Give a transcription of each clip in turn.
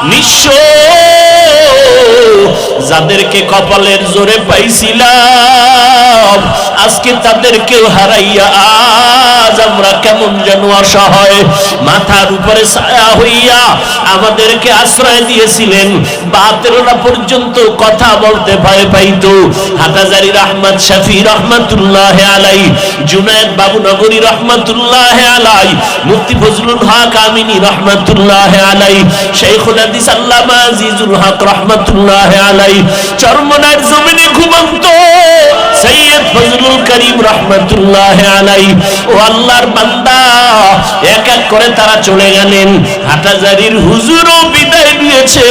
নিঃস্ব যাদেরকে কপালের জোরে পাইছিলাম আজকে তাদেরকেও হারাইয়া আজ আমরা কেমন যেন অসহায়। মাথার উপরে ছায়া হইয়া আমাদেরকে আশ্রয় দিয়েছিলেন, 72টা পর্যন্ত কথা বলতে ভয় পাইতো। হাটাজারি আহমদ শফি রহমতুল্লাহ আলাই, জুনায়েদ বাবুনগরী রহমতুল্লাহ আলাই, মুফতি ফজলুল হক আমিনী রহমতুল্লাহ আলাই, শাইখুল হাদিস আল্লামা আজিজুল হক রহমতুল্লাহ আলাই, চরমনার জমিনে ঘুমন্ত সৈয়দ ফজলুল করিম রহমতুল্লাহ আলাই। ও আল্লাহর বান্দা, এক এক করে তারা চলে গেলেন। হাটাজারির হুজুরও বিদায় নিয়েছে।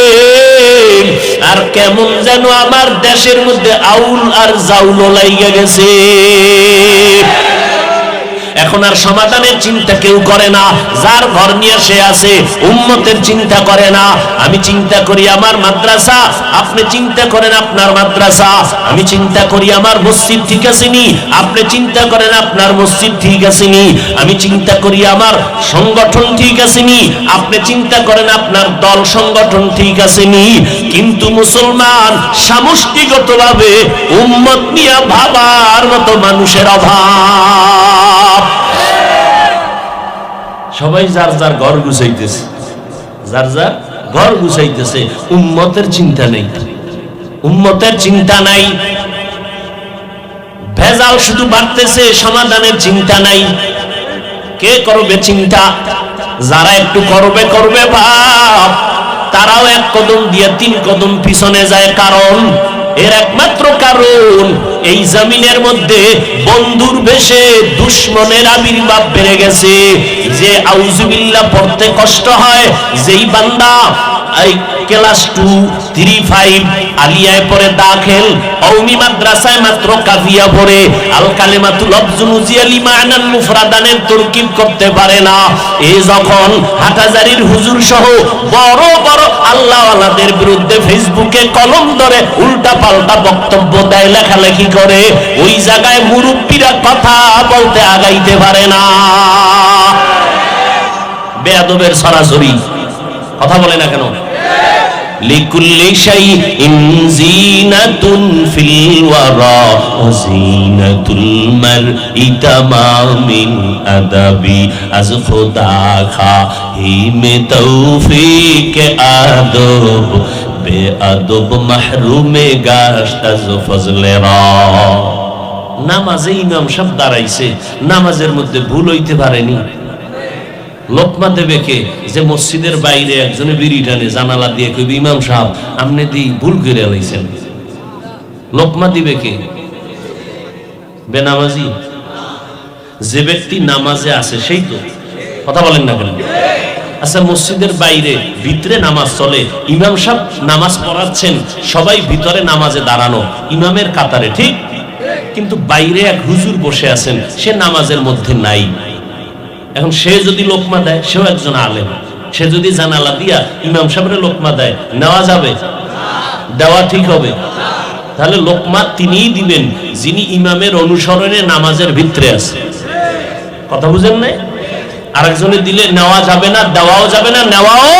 আর কেমন যেন আমার দেশের মধ্যে আউল আর জাউল লাইগা গেছে। এখন আর সমাধানের চিন্তা কেউ করে না, যার ঘর নিয়ে সে আছে, উম্মতের চিন্তা করে না। আমি চিন্তা করি আমার মাদ্রাসা, আপনি চিন্তা করেন আপনার মাদ্রাসা। আমি চিন্তা করি আমার মসজিদ ঠিক আছে নি, আপনি চিন্তা করেন আপনার মসজিদ ঠিক আছে নি। আমি চিন্তা করি আমার সংগঠন ঠিক আছে নি, আপনি চিন্তা করেন আপনার দল সংগঠন ঠিক আছে নি। কিন্তু মুসলমান সমষ্টিগতভাবে উম্মত নিয়ে ভাবার মতো মানুষের অভাব। সবাই যার যার ঘর গুছাইতেছে, যার যার ঘর গুছাইতেছে, উম্মতের চিন্তা নেই, উম্মতের চিন্তা নাই। ভেজাল শুধু বাড়তেছে, সমাধানের চিন্তা নাই। কে করবে চিন্তা? যারা একটু করবে করবে ভাব, তারাও এক কদম দিয়ে 3 কদম পিছনে যায়। কারণ এর একমাত্র কারণ এই জমিনের মধ্যে বন্ধুর বেশে দুশমনের আবির্ভাব বেড়ে গেছে। যে আউযুবিল্লাহ পড়তে কষ্ট হয়, যেই বান্দা এই ক্লাস 2, 3, 5 আলিয়ায় পড়ে দাখিল, কওমি মাদ্রাসায় মাত্র কাফিয়া পড়ে, আল কালিমাতুল লফজুল উজিয়ালি মা'নান মুফরাদানের তরকিব করতে পারে না। এই যখন হাটাজারির হুজুর সহ বড় বড় আল্লাহওয়ালাদের বিরুদ্ধে ফেসবুকে কলম ধরে উল্টা পাল্টা বক্তব্য দেয়, লেখালেখি করে, ওই জায়গায় মুরব্বীরা কথা বলতে আগাইতে পারে না। বেয়াদবের সরাসরি কথা বলে না কেন? লিকুল্লি শাইইন জিনাতুন ফিল ওয়ারা ওয়া জিনাতুল মারই তামামিন আদাবি আজ খুদা খাহিমে তৌফিক আদব বেআদব মাহরুমে গাশত আজ ফজলেরা। নামাজে ইমাম সাহেব দাঁড়াইছে, নামাজের মধ্যে ভুল হইতে পারেনি। লোকমা দেবে কে? যে মসজিদের বাইরে একজনে বিড়ি টানে, জানালা দিয়ে কইবে ইমাম সাহেব আপনি দি ভুল করে লাইছেন। লোকমা দিবে কে? বেনামাজি। যে ব্যক্তি নামাজে আছে সেই তো। কথা বলেন না কেন? আচ্ছা, মসজিদের বাইরে ভিতরে নামাজ চলে, ইমাম সাহেব নামাজ পড়াচ্ছেন, সবাই ভিতরে নামাজে দাঁড়ানো ইমামের কাতারে, ঠিক? কিন্তু বাইরে এক হুজুর বসে আছেন, সে নামাজের মধ্যে নাই। এখন সে যদি লোকমা দেয়, সেও একজন আলেম, সে যদি জানালা দিয়া ইমাম সাহেবের লোকমা দেয়, নেওয়া যাবে? দেওয়া ঠিক হবে? তাহলে লোকমা তিনিই দিবেন যিনি ইমামের অনুসরণে নামাজের ভিতরে আছে। কথা বুঝেন নাই? আরেকজনে দিলে নেওয়া যাবে না, দেওয়াও যাবে না, নেওয়াও।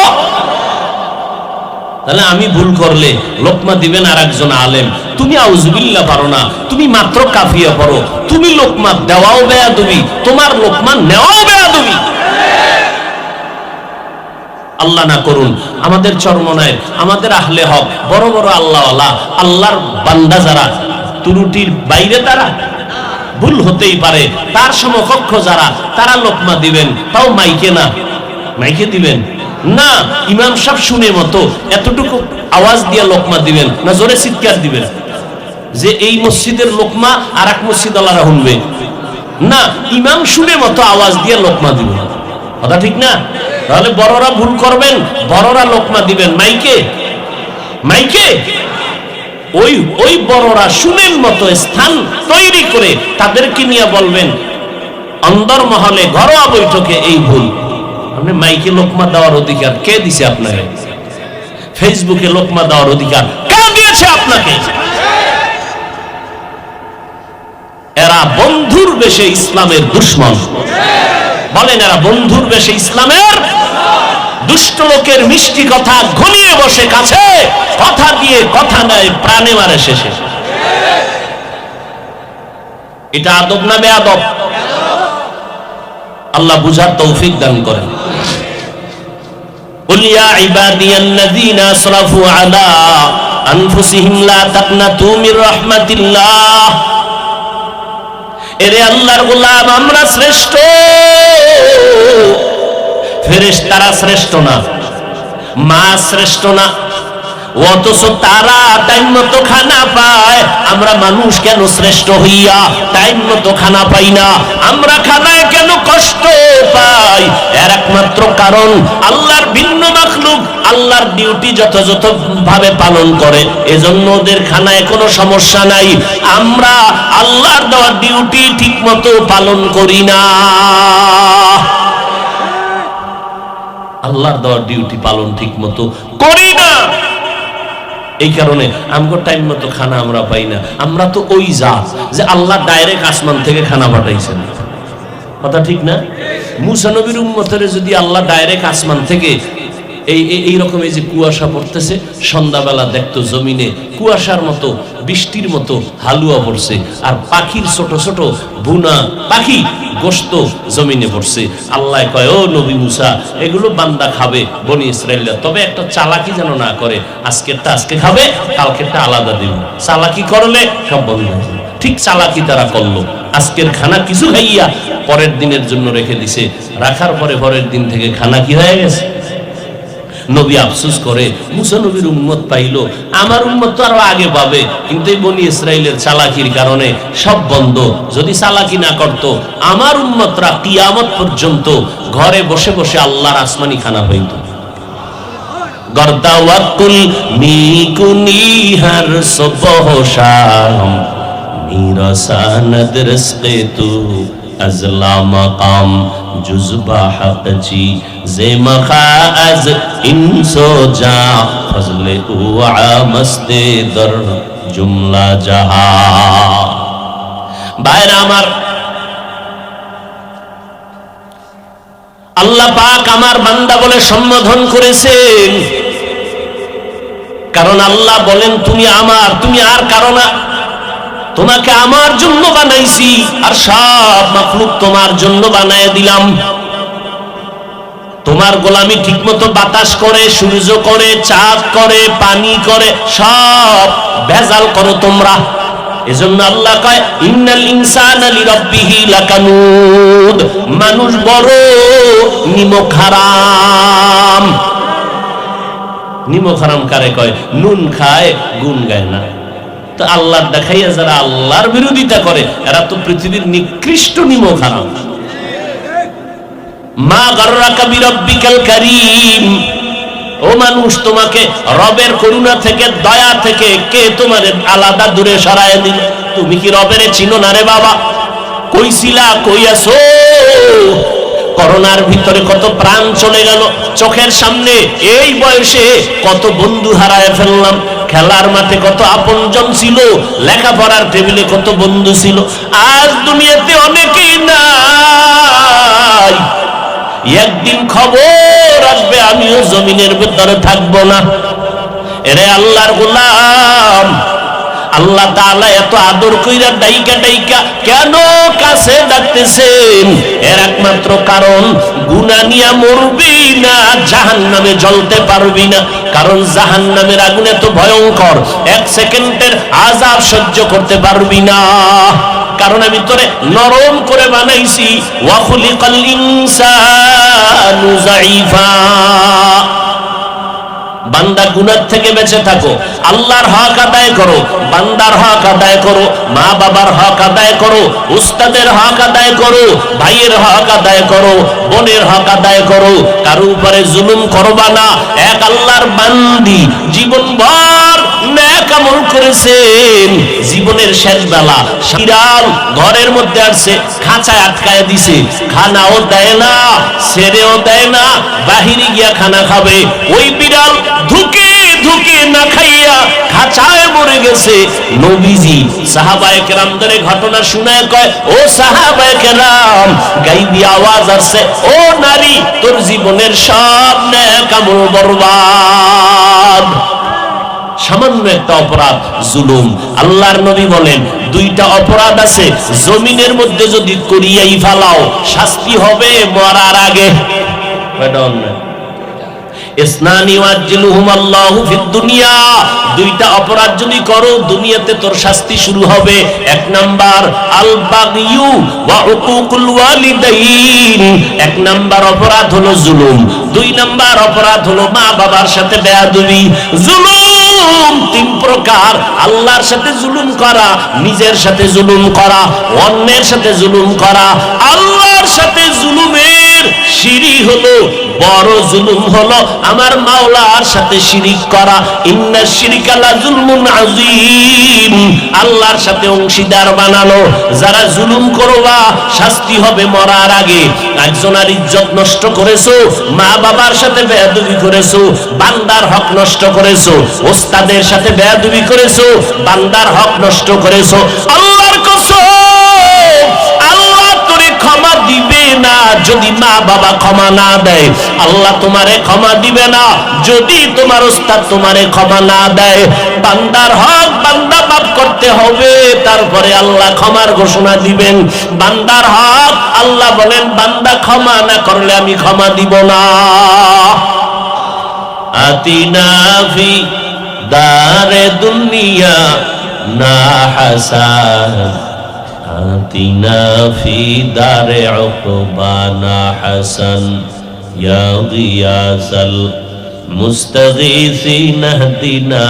তাহলে আমি ভুল করলে লোকমা দিবেন আর একজন আলেম। তুমি আউযুবিল্লাহ পারো না, তুমি মাত্র কাফিয়া পড়ো, তুমি লোকমা দেওয়াও বেয়াদবি, তোমার লোকমা নেওয়াও বেয়াদবি। আল্লাহ না করুন আমাদের চরমনায়, আমাদের আহলে হক, বড় বড় আল্লাহওয়ালা, আল্লাহর বান্দা যারা ত্রুটির বাইরে, তারা ভুল হতেই পারে, তার সমকক্ষ যারা, তারা লোকমা দিবেন, তাও মাইকে না। মাইকে দিবেন না, ইমাম সাহেব শুনে মতো এতটুকু আওয়াজ দিয়ে লোকমা দিবেন না, জোরে চিৎকার দিবেন যে এই মসজিদের লোকমা আর এক মসজিদ আল্লাহরা শুনবে না, ইমাম শুনে মতো আওয়াজ দিয়ে লোকমা দিবেন। কথা ঠিক না? তাহলে বড়রা ভুল করবেন, বড়রা লোকমা দিবেন মাইকে, মাইকে ওই ওই বড়রা শুনেন মতো স্থান তৈরি করে তাদেরকে নিয়ে বলবেন অন্দর মহলে ঘরোয়া বৈঠকে এই ভুল। আপনি মাইকে লোকমা দেওয়ার অধিকার কে দিছে আপনাকে? ফেসবুকে লোকমা দেওয়ার অধিকার কে দিয়েছে আপনাকে? এরা বন্ধুর বেশে ইসলামের দুশমন। বলেন, এরা বন্ধুর বেশে ইসলামের দুষ্ট লোকের মিষ্টি কথা ঘনিয়ে বসে কাছে, কথা দিয়ে কথা নেয়, প্রাণে মারে শেষে। এটা আদব না বেয়াদব? আল্লাহ বুঝার তৌফিক দান করেন। কুল ইয়া ইবাদিয়াল্লাযীনা আসরাফু আলা আনফুসিহিম লা তাকনাতু মির রাহমাতিল্লাহ। এরে আল্লাহর গোলাম, আমরা শ্রেষ্ঠ, ফেরেশতারা শ্রেষ্ঠ না, মা শ্রেষ্ঠ না, অথচ তারা টাইম মতো খানা পায়। আমরা মানুষ কেন শ্রেষ্ঠ হইয়া টাইম মতো খানা পাই না? আমরা খানায় কেন কষ্ট পাই? এর একমাত্র কারণ আল্লাহর ভিন্ন মাখলুক আল্লাহর ডিউটি যথাযথ ভাবে পালন করে, এজন্য ওদের খানায় কোনো সমস্যা নাই। আমরা আল্লাহর দেওয়া ডিউটি ঠিক মতো পালন করি না। আল্লাহর দেওয়া ডিউটি পালন ঠিক মতো করি না, এই কারণে আমগো টাইম মতো খানা আমরা পাই না। আমরা তো ওই জাত যে আল্লাহ ডাইরেক্ট আসমান থেকে খানা পাঠাইছেন, কথা ঠিক না? মুসা নবীর উম্মতের যদি আল্লাহ ডাইরেক্ট আসমান থেকে এই রকম এই যে কুয়াশা পড়তেছে, সন্ধ্যাবেলা দেখতো জমিনে কুয়াশার মতো বৃষ্টির মতো হালুয়া পড়ছে, আর পাখির ছোট ছোট বুনা পাখি গোশত জমিনে পড়ছে। আল্লাহ কয়, ও নবী মুসা, এগুলো বান্দা খাবে বনি ইসরাইলরা, তবে একটা চালাকি যেন না করে, আজকেরটা আজকে খাবে, কালকেরটা আলাদা দিবে। চালাকি করলে সব বন্ধ হয়ে যাবে। ঠিক চালাকি তারা করলো, আজকের খানা কিছু খাইয়া পরের দিনের জন্য রেখে দিছে, রাখার পরে পরের দিন থেকে খানা কি হয়ে গেছে। নবী আফসোস করে, মুসা নবীর উম্মত পাইলো, আমার উম্মত তো আরো আগে পাবে, কিন্তু এই বনি ইসরাইলের চালাকির কারণে সব বন্ধ। যদি চালাকি না করতো, আমার উম্মতরা কিয়ামত পর্যন্ত ঘরে বসে বসে আল্লাহর আসমানি খানা হইতো। গর্দাওয়াকুল মিকুনি হর সুবহ শাম মিরাসানদ রিজকে তু ازلا مقام جزبہ حق چی زیمخا از انسو جا فضل اوعا مست در جملہ جہا। বাইরে আমার, আল্লাহ পাক আমার বান্দা বলে সম্বোধন করেছেন, কারণ আল্লাহ বলেন তুমি আমার, তুমি আর কারো না, তোমাকে আমার জন্য বানাইছি, আর সব মাখলুক তোমার জন্য বানায় দিলাম। তোমার গোলামি ঠিকমতো বাতাস করে, সূর্য করে, চাঁদ করে, পানি করে, সব ভেজাল করো তোমরা। এজন্য আল্লাহ কয়, ইন্নাল ইনসানা লিরাব্বিহি লাকানুদ, মানুষ বড় নিমক হারাম। নিমক হারাম কারে কয়? নুন খায় গুণ গায় না। তো আল্লাহর দেখাইয়া যারা আল্লাহর বিরোধিতা করে, এরা তো পৃথিবীর নিকৃষ্ট নিমক হারাম। মা গাররাকা বিরাব্বিকাল কারীম, ও মানুষ, তোমাকে রবের করুণা থেকে, দয়া থেকে কে তোমার আলাদা দূরে সরায় দিল? তুমি কি রবের চিনো না রে বাবা? কইছিলা, কই আছো? করোনার ভিতরে কত প্রাণ চলে গেল চোখের সামনে, এই বয়সে কত বন্ধু হারায় ফেললাম। খেলার মাঠে কত আপনজন ছিল, লেখাপড়ার টেবিলে কত বন্ধু ছিল, আজ দুনিয়াতে অনেকেই নাই। একদিন খবর আসবে, আমিও জমিনের ভিতরে থাকবো না। এরে আল্লাহর গোলাম, আল্লাহ তাআলা এত আদর কইরা ডাইকা ডাইকা কেন কাছে ডাকতেছেন? এর একমাত্র কারণ, গুনাহ নিয়া মরবি না, জাহান্নামে জ্বলতে পারবি না। কারণ জাহান্নামের আগুন এত ভয়ঙ্কর, এক সেকেন্ডের আযাব সহ্য করতে পারবি না। কারণ আমি তোরে নরম করে বানাইছি, ওয়া খুলিকাল ইনসানু যায়ীফা। বান্দা গুনাহ থেকে বেঁচে থাকো, আল্লাহর হক আদায় করো, বান্দার হক আদায় করো, মা বাবার হক আদায় করো, উস্তাদের হক আদায় করো, ভাইয়ের হক আদায় করো, বোনের হক আদায় করো। কারো উপরে জুলুম করবা না। এক আল্লাহর বান্দি জীবনভর নেক আমল করেছেন, জীবনের শেষ বেলা শিরাল ঘরের মধ্যে আসছে, খাঁচায় আটকায় দিছে, খানাও দেয় না, ছেড়েও দেয় না, বাহিরে গিয়া খানা খাবে। ওই বিড়াল ধুকে ধুকে না খাইয়া খাঁচায় মরে গেছে। গেছে নবীজি সাহাবায়ে কেরামদের ঘটনা শুনায় কয়, ও সাহাবায়ে কেরাম, গাইবি আওয়াজ আসছে, ও নারী, তোর জীবনের সব নেক আমল বরবাদ। সামান্য একটা অপরাধ, জুলুম। আল্লাহর নবী বলেন, দুইটা অপরাধ আছে, জমিনের মধ্যে যদি করিয়াই ফেলাও শাস্তি হবে মরার আগে। ইসনানি ওয়াজিলুহুম আল্লাহু ফিদ দুনিয়া, দুইটা অপরাধ যদি করো দুনিয়াতে তোর শাস্তি শুরু হবে। এক নাম্বার আল বাগিয়ু ওয়া উকুকুল ওয়ালিদাইন, এক নাম্বার অপরাধ হলো জুলুম। দুই নাম্বার অপরাধ হলো মা বাবার সাথে বেয়াদবি। জুলুম তিন প্রকার, আল্লাহর সাথে জুলুম করা, নিজের সাথে জুলুম করা, অন্যের সাথে জুলুম করা। আল্লাহর সাথে জুলুমের সিঁড়ি হলো বড় জুলুম হলো আমার মাওলার সাথে শিরিক করা। ইন্নাশ শিরকা লাযুলমুন আযীম, আল্লাহর সাথে অংশীদার বানানো। যারা জুলুম করবা শাস্তি হবে মরার আগে। একজনের ইজ্জত নষ্ট করেছো, মা বাবার সাথে বেয়াদবি করেছো, বান্দার হক নষ্ট করেছো, ওস্তাদের সাথে বেয়াদবি করেছো, বান্দার হক নষ্ট করেছো। আল্লাহর কসম, আল্লাহ তোরে ক্ষমা দিবে না যদি মা বাবা ক্ষমা না দেয়। আল্লাহ তোমারে ক্ষমা দিবে না যদি তোমার ওস্তাদ তোমারে ক্ষমা না দেয়। বান্দার হক বান্দা মাফ করতে হবে, তারপরে আল্লাহ ক্ষমার ঘোষণা দিবেন। বান্দার হক আল্লাহ বলেন, বান্দা ক্ষমা না করলে আমি ক্ষমা দিব না। আতিনা ফি দারে দুনিয়া না হাসান, আতিনা ফি দারে উকবানা হাসান, ইয়া গিয়াসাল মুস্তাগীসিন ইহদিনা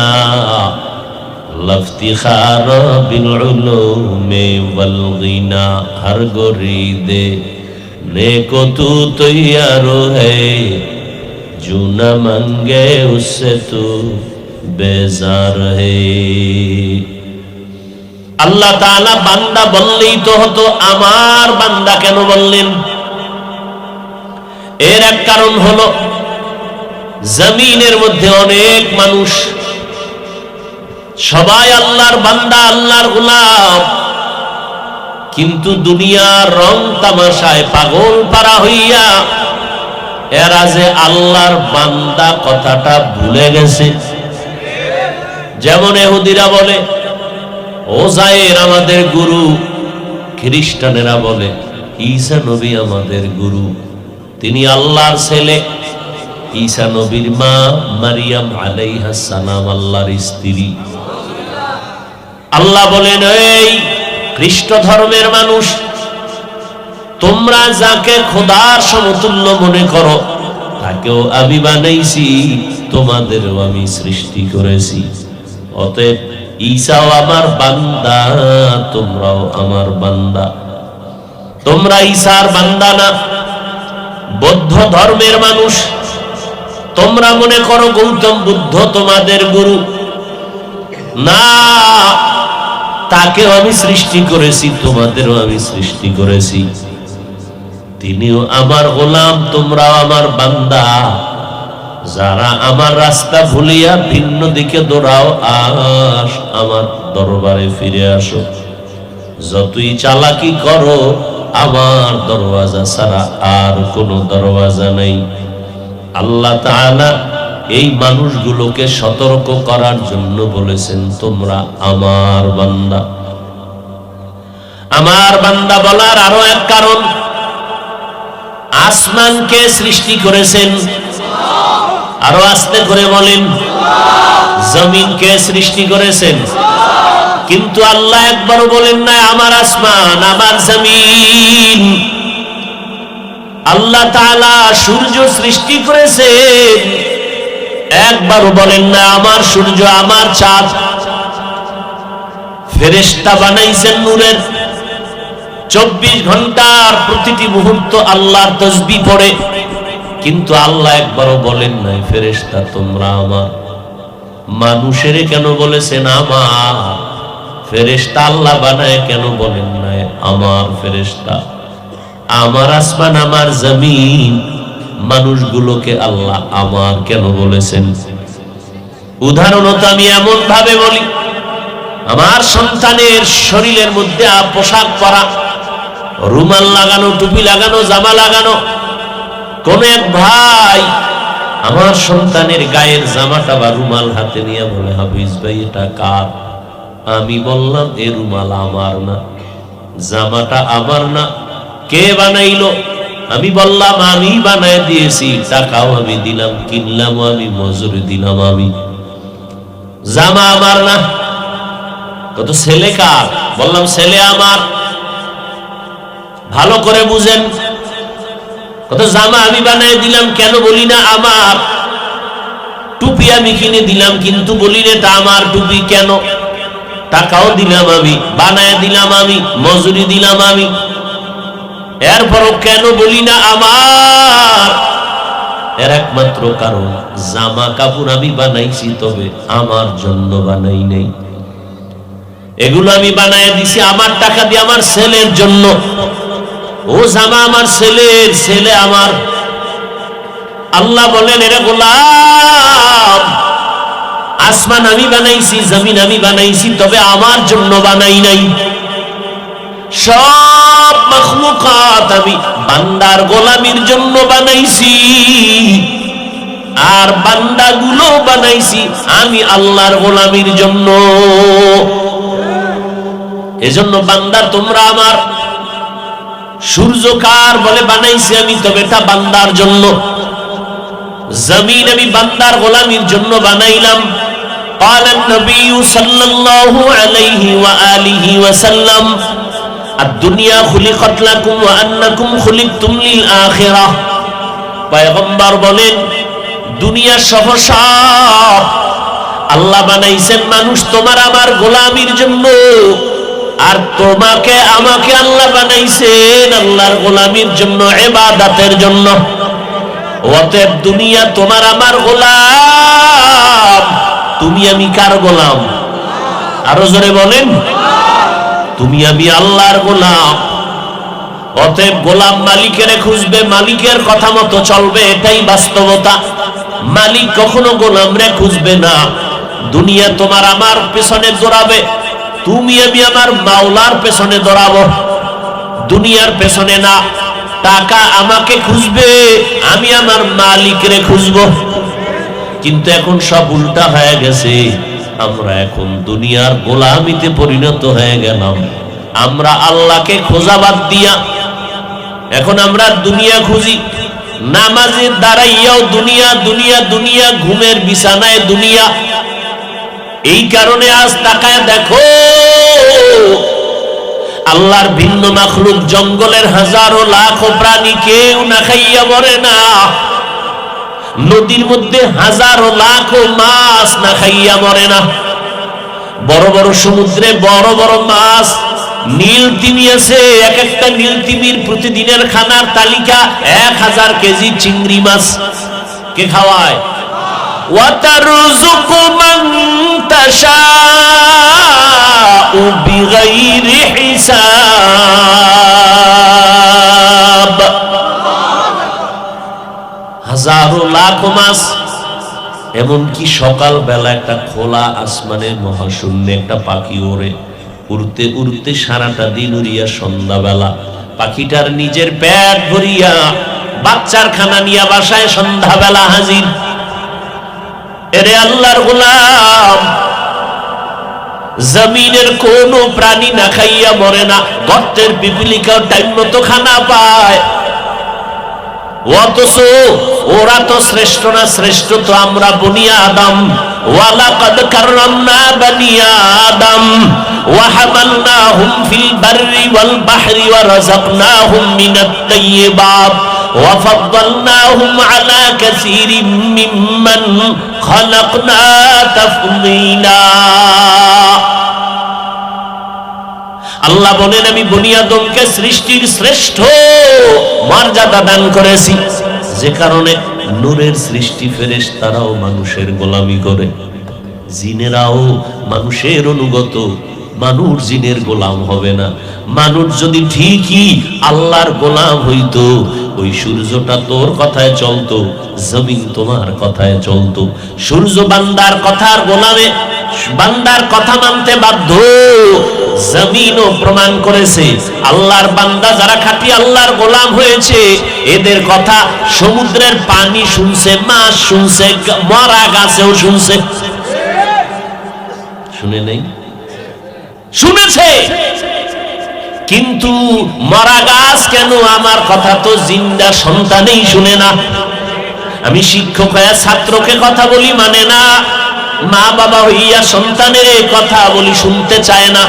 লফতিখার বিল উলুমি ওয়াল গিনা। হর গরিদে নেকো তু তৈয়ার হ্যায়, जो न मंगे उससे तू बेजार है। আল্লাহ তাআলা বান্দা বললেই তো হতো, আমার বান্দা কেন বললেন? এর এক কারণ হলো জমিনের মধ্যে অনেক মানুষ, সবাই আল্লাহর বান্দা, আল্লাহর গোলাম, কিন্তু দুনিয়ার রং তামাশায় পাগল পারা হইয়া এরা যে আল্লাহর বান্দা কথাটা ভুলে গেছে। যেমন ইহুদিরা বলে ওজায়ের আমাদের গুরু, খ্রিস্টানেরা বলে ঈসা নবী আমাদের গুরু, তিনি আল্লাহর ছেলে। ঈসা নবীর মা মারিয়াম আলাইহাস সালাম আল্লাহর স্ত্রী। আল্লাহ বলেন, এই খ্রিস্ট ধর্মের মানুষ, তোমরা যাকে খোদার সমতুল্য মনে করো তাকেও আমি বানাইছি, তোমাদেরও আমি সৃষ্টি করেছি। অতএব ঈসাও আমার বান্দা, তোমরাও আমার বান্দা। তোমরা ঈসার বান্দা না। বৌদ্ধ ধর্মের মানুষ, তোমরা মনে করো গৌতম বুদ্ধ তোমাদের গুরু। না, তাকেও আমি সৃষ্টি করেছি, তোমাদেরও আমি সৃষ্টি করেছি। তিনিও আমার গোলাম, তোমরাও আমার বান্দা। যারা আমার রাস্তা ভুলিয়া ভিন্ন দিকে দৌড়াও, আস আমার দরবারে ফিরে আসো। যতই চালাকি করো, আমার দরওয়াজা ছাড়া আর কোনো দরওয়াজা নেই। আল্লাহ তাআলা এই মানুষগুলোকে সতর্ক করার জন্য বলেছেন, তোমরা আমার বান্দা। আমার বান্দা বলার আরো এক কারণ, আসমানকে সৃষ্টি করেছেন, আরো আস্তে করে বলেন, জমিনকে সৃষ্টি করেছেন। কিন্তু আল্লাহ একবারও বলেন না আমার আসমান, আমার জমিন। আল্লাহ তাআলা সূর্য সৃষ্টি করেছেন, একবারও বলেন না আমার সূর্য, আমার চাঁদ। ফেরেশতা বানাইছেন নূরের, 24 ঘন্টার প্রতিটি মুহূর্ত আল্লাহর তাসবিহ পড়ে। কিন্তু আল্লাহ একবারও বলেন নাই ফেরেশতা তোমরা আমার। মানুষের কেন বলেছেন আমার? ফেরেশতা আল্লাহ বানায় কেন বলেন নাই আমার ফেরেশতা? আমার আসমান, আমার জমিন, মানুষগুলোকে আল্লাহ আমার কেন বলেছেন? উদাহরণত আমি এমন ভাবে বলি, আমার সন্তানের শরীরের মধ্যে পোশাক পরা, রুমাল লাগানো, টুপি লাগানো, জামা লাগানো। কোন এক ভাই আমার সন্তানের গায়ের জামাটা বা রুমাল হাতে নিয়ে বলে, হাফিজ ভাই এটা কার? আমি বললাম এ রুমাল আমার না, জামাটা আমার না, কে বানাইলো? আমি বললাম আমি বানায় দিয়েছি, টাকাও আমি দিলাম, কিনলাম আমি, মজুরি দিলাম আমি, জামা আমার না। কত ছেলে কার? বললাম ছেলে আমার। ভালো করে বুঝেন, কত জামা আমি বানায় দিলাম, কেন বলি না আমার? টুপি আমি কিনে দিলাম, কিন্তু বলি না এটা আমার টুপি, কেন? টাকাও দিলাম আমি, বানায় দিলাম আমি, মজুরি দিলাম আমি, এরপরও কেন বলি না আমার? এর একমাত্র কারণ, জামা কাপড় আমি বানাইছি, তবে আমার জন্য বানাই নাই। এগুলো আমি বানায় দিছি আমার টাকা দিয়ে আমার ছেলের জন্য। ও জামা আমার ছেলের, ছেলে আমার। আল্লাহ বলেন, এরা গোলাম, আসমান আমি বানাইছি, জমিন আমি বানাইছি, তবে আমার জন্য বানাই নাই। সব মাখলুকাত আমি বান্দার গোলামির জন্য বানাইছি, আর বান্দাগুলো বানাইছি আমি আল্লাহর গোলামির জন্য। এজন্য বান্দা তোমরা আমার। সূর্য কার? বলে বানাইছি আমি, তবে এটা বান্দার জন্য। জমিন আমি বান্দার গোলামির জন্য বানাইলাম। قال النبي صلى الله عليه وآله وسلم الدنيا خلقت لكم وأنكم خلقتم للآخرة। পয়গম্বর বলেন, দুনিয়া সহ সব আল্লাহ বানাইছেন মানুষ তোমার আমার গোলামির জন্য, আর তোমাকে আমাকে আল্লাহ বানাইছেন আল্লাহর গোলামির জন্য, ইবাদতের জন্য। অতএব দুনিয়া তোমার আমার গোলাম, তুমি আমি কার গোলাম? আরো জোরে বলেন, তুমি আমি আল্লাহর গোলাম। অতএব গোলাম মালিকের খুঁজবে, মালিকের কথা মতো চলবে, এটাই বাস্তবতা। মালিক কখনো গোলামরে খুঁজবে না। দুনিয়া তোমার আমার পেছনে দৌড়াবে, তুমি আমি আমার মাওলার পেছনে দৌড়াবো, দুনিয়ার পেছনে না। টাকা আমাকে খুঁজবে, আমি আমার মালিকরে খুঁজবো। কিন্তু এখন সব উল্টা হয়ে গেছে। আমরা এখন দুনিয়ার গোলামিতে পরিণত হয়ে গেলাম। আমরা আল্লাহকে খোঁজা বাদ দিয়া এখন আমরা দুনিয়া খুঁজি। নামাজে দাঁড়াইয়াও দুনিয়া, দুনিয়া, দুনিয়া, ঘুমের বিছানায় দুনিয়া। এই কারণে আজ তাকায় দেখো, আল্লাহর ভিন্ন মাখলুক, জঙ্গলের হাজারো লাখো প্রাণী কেউ না খাইয়া মরে না। নদীর মধ্যে হাজারো লাখো মাছ না খাইয়া মরে না। বড় বড় সমুদ্রে বড় বড় মাছ, নীল তিমি আছে, এক একটা নীল তিমির প্রতিদিনের খানার তালিকা 1000 কেজি চিংড়ি মাছ। কে খাওয়ায়? ওয়াতারযুকু মান তাশাউ বিগাইরি হিসাব। হাজারো লাখো মাছ। এমনকি সকাল বেলা একটা খোলা আসমানের মহাশূন্যে একটা পাখি ওড়ে, উড়তে উড়তে সারাটা দিন উড়িয়া সন্ধ্যাবেলা পাখিটার নিজের পেট ভরিয়া বাচ্চার খানা নিয়ে বাসায় সন্ধ্যাবেলা হাজির। এরে আল্লাহর গোলাম, জমিনের কোন প্রাণী না খাইয়া মরে না। গর্তের পিপিলিকাও টাইম মতো খানা পায়। অথচ ওরা তো শ্রেষ্ঠ না, শ্রেষ্ঠ তো আমরা বনি আদম। ওয়ালাকাদ কাররামনা বনি আদম ওয়া হামালনাহুম ফিল বাররি ওয়াল বাহরি ওয়া রাযাকনাহুম মিনাত তাইয়্যিবাত ওয়া ফাদ্দালনাহুম আলা কাসীরিম মিম্মান খালাকনা তাফদীলা। আল্লাহ বলেন, আমি বনি আদমকে সৃষ্টির শ্রেষ্ঠ মর্যাদা দান করেছি, যে কারণে নূরের সৃষ্টি ফেরেশতারাও মানুষের গোলামি করে, জিনেরাও মানুষের অনুগত। মানুষ জিনের গোলাম হবে না। মানুষ যদি ঠিকই আল্লাহর গোলাম হইতো, ওই সূর্যটা তোর কথায় চলতো, জমিন তোমার কথায় চলতো। সূর্য বান্দার কথার গোলামে, বান্দার কথা মানতে বাধ্য। জমিনও প্রমাণ করেছে আল্লাহর বান্দা যারা খাঁটি আল্লাহর গোলাম হয়েছে এদের কথা সমুদ্রের পানি শুনছে, মাছ শুনছে, মরা গাছেও শুনছে। শুনে নেই? শুনেছে। কিন্তু মরা গাছ কেন আমার কথা তো জিন্দা সন্তানেই শুনে না। আমি শিক্ষক হইয়া ছাত্রকে কথা বলি মানে না, মা বাবা হইয়া সন্তানের এই কথা বলি শুনতে চায় না,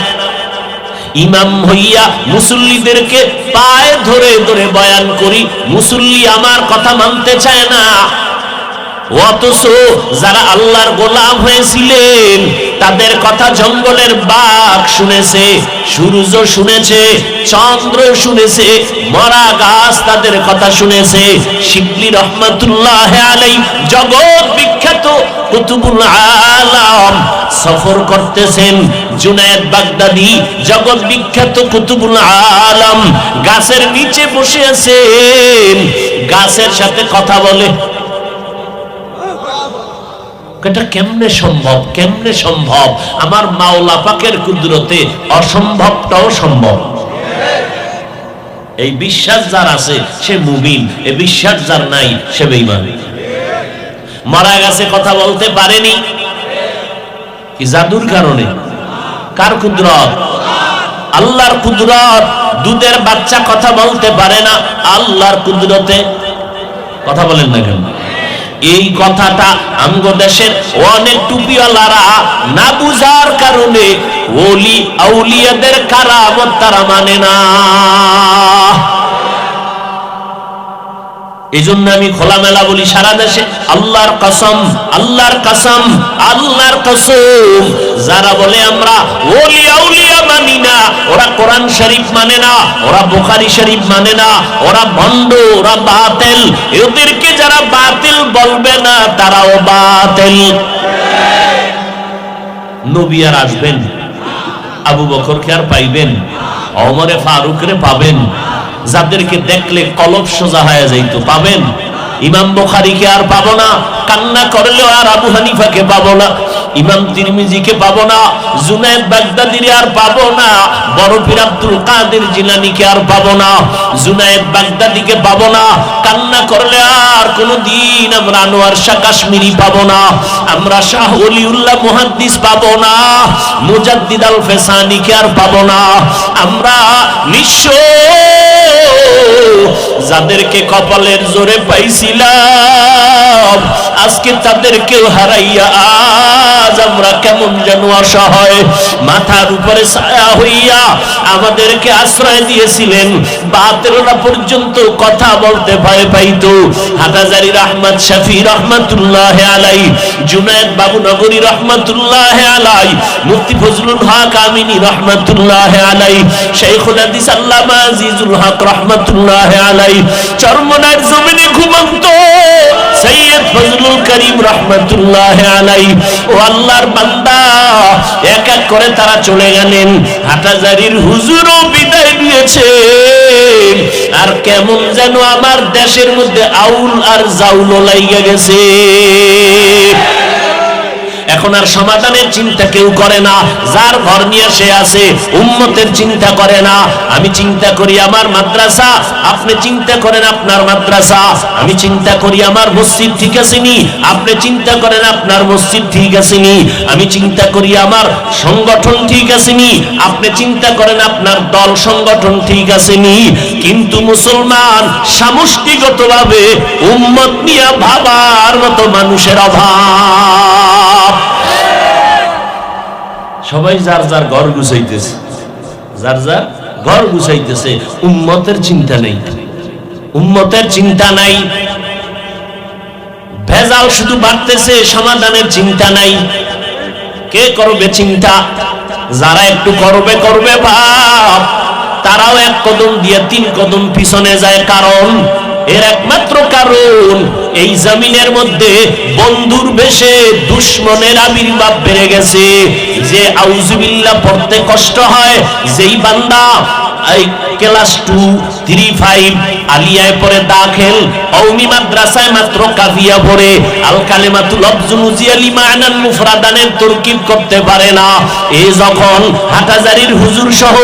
ইমাম হইয়া মুসল্লিদেরকে পায়ে ধরে ধরে বয়ান করি, মুসল্লি আমার কথা মানতে চায় না। অথচ যারা আল্লাহর গোলাম হয়েছিলেন তাদের কথা জঙ্গলের বাঘ শুনেছে, সূর্য শুনেছে, চন্দ্র শুনেছে, মরা গাছ তাদের কথা শুনেছে। শিবলি রহমাতুল্লাহ আলাইহি জগৎ বিখ্যাত কুতুবুল আলাম সফর করতেছেন। জুনায়েদ বাগদাদি জগৎ বিখ্যাত কুতুবুল আলাম গাছের নিচে বসে আছেন, গাছের সাথে কথা বলে। এটা কেমনে সম্ভব? কেমনে সম্ভব? আমার মাওলা পাকের কুদরতে অসম্ভবটাও সম্ভব। এই বিশ্বাস যার আছে সে মুমিন, এই বিশ্বাস যার নাই সে বেঈমান। মরা গাছে কথা বলতে পারেনি কি জাদুর কারণে? কার কুদরত? আল্লাহর কুদরত। দুধের বাচ্চা কথা বলতে পারে না, আল্লাহর কুদরতে। কথা বলেন না কেন? এই কথাটা আমগো দেশের অনেক টুপিওয়ালারা না বুঝার কারণে ওলি আউলিয়াদের কারামত তারা মানে না। এই জন্য আমি খোলামেলা বলি সারা দেশে আল্লাহর কসম, আল্লাহর কসম, আল্লাহর কসম, যারা বলে আমরা ওলি আউলিয়া মানি না, ওরা কোরআন শরীফ মানে না, ওরা বুখারী শরীফ মানে না, ওরা ভণ্ড, ওরা বাতিল। এদেরকে যারা বাতিল বলবে না তারাও বাতিল। নবী আর আসবেন, আবু বকরকে আর পাইবেন, ওমরে ফারুকরে পাবেন, যাদেরকে দেখলে কলব সোজা হয়ে যাইতো পাবেন। ইমাম বুখারীকে আর পাবো না, কান্না করলেও আর আবু হানিফাকে পাবো না, ইমাম তিরমিজিকে পাবো না, জুনায়েদ বাগদাদিরে আর পাবো না, বড় পীর আব্দুল কাদের জিলানীকে আর পাবো না, জুনায়েদ বাগদাদিকে পাবো না। কান্না করলে আর কোনদিন আমরা আনোয়ার শাহ কাশ্মীরি পাবো না, আমরা শাহ ওলিউল্লাহ মুহাদ্দিস পাবো না, মুজাদ্দিদ আল ফেসানিকে আর পাবো না। আমরা নিঃস্ব যাদেরকে কপালের জোরে পাইছিলাম আজকে তাদেরকেও হারাইয়া আজ আমরা কেমন যেন অসহায়। মাথার উপরে ছায়া হইয়া আমাদেরকে আশ্রয় দিয়েছিলেন, বাতেররা পর্যন্ত কথা বলতে ভয় পাইতো। হাটাজারির আহমদ শফি রহমাতুল্লাহ আলাইহি, জুনায়েদ বাবু নগরী রহমাতুল্লাহ আলাইহি, মুফতি ফজলুল হক আমিনী রহমাতুল্লাহ আলাইহি, শাইখুল হাদিস আল্লামা আজিজুল হক রহমাতুল্লাহ আলাইহি, চরমনার জমিনে ঘুমন্ত সৈয়দ ফজলুল করিম রহমাতুল্লাহ আলাইহি। ও আল্লাহর বান্দা, এক এক করে তারা চলে গেলেন। হাটাজারির হুজুরও বিদায় নিয়েছে। আর কেমন যেন আমার দেশের মধ্যে আউল আর জাউল লাইগা গেছে। এখন আর সমাধানের চিন্তা কেউ করে না, যার ঘর নিয়ে সে আছে, উম্মতের চিন্তা করে না। আমি চিন্তা করি আমার মাদ্রাসা, আপনি চিন্তা করেন আপনার মাদ্রাসা। আমি চিন্তা করি আমার মসজিদ ঠিক আছে নি, আপনি চিন্তা করেন আপনার মসজিদ ঠিক আছে নি। আমি চিন্তা করি আমার সংগঠন ঠিক আছে নি, আপনি চিন্তা করেন আপনার দল সংগঠন ঠিক আছে নি। কিন্তু মুসলমান সমষ্টিগতভাবে উম্মত নিয়ে ভাবার মতো মানুষের অভাব। সবাই যার যার ঘর গুছাইতেছে, যার যার ঘর গুছাইতেছে, উম্মতের চিন্তা নেই, উম্মতের চিন্তা নাই। ভেজাল শুধু বাড়তেছে, সমাধানের চিন্তা নাই। কে করবে চিন্তা? যারা একটু করবে করবে ভাব, তারাও এক কদম দিয়ে তিন কদম পিছনে যায়। কারণ এর একমাত্র কারণ এই জমিনের মধ্যে বন্ধুর বেশে দুশমনের আবির্ভাব বেড়ে গেছে। যে আউযুবিল্লাহ পড়তে কষ্ট হয়, যেই বান্দা এই ক্লাস 2, 3, 5 আলিয়ায় পড়ে দাখিল, কওমি মাদ্রাসায় মাত্র কাফিয়া পড়ে, আল কালিমাতুল লফজুল মুজিয়ালি মা'নান মুফরাদানের তারকিব করতে পারে না। এই যখন হাটাজারির হুজুর সহ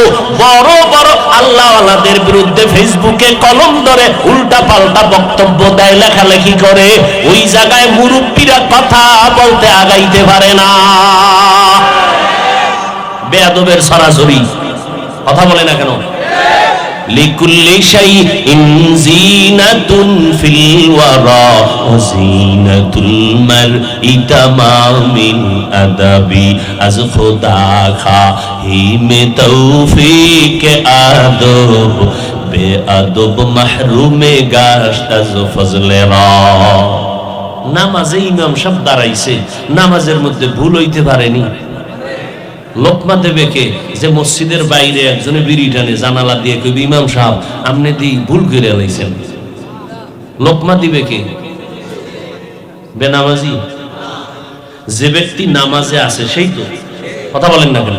বড় বড় আল্লাহওয়ালাদের বিরুদ্ধে ফেসবুকে কলম ধরে উল্টা পাল্টা বক্তব্য দেয়, লেখালেখি করে, ওই জায়গায় মুরব্বীরা কথা বলতে আগাইতে পারে না। বেয়াদবের সরাসরি কথা বলে না কেন? লিকুল্লি শাইইন জিনাতুন ফিল ওয়ারা ওয়া জিনাতুল মারই তামামিল আদাবি আজ খুদা খাহিমে তৌফিক আদব বেআদব মাহরুমে গাশত আজ ফজলেরা। নামাজে ইমাম সাহেব দাঁড়াইছে, নামাজের মধ্যে ভুল হইতে পারেনি। লোকমা দেবে কে? যে মসজিদের বাইরে একজনে বিড়ি টানে জানালা দিয়ে কইবে ইমাম সাহেব আপনি দি ভুল করে লাইছেন। লোকমা দিবে কে? বেনামাজি। যে ব্যক্তি নামাজে আছে সেই তো। কথা বলেন না কেন?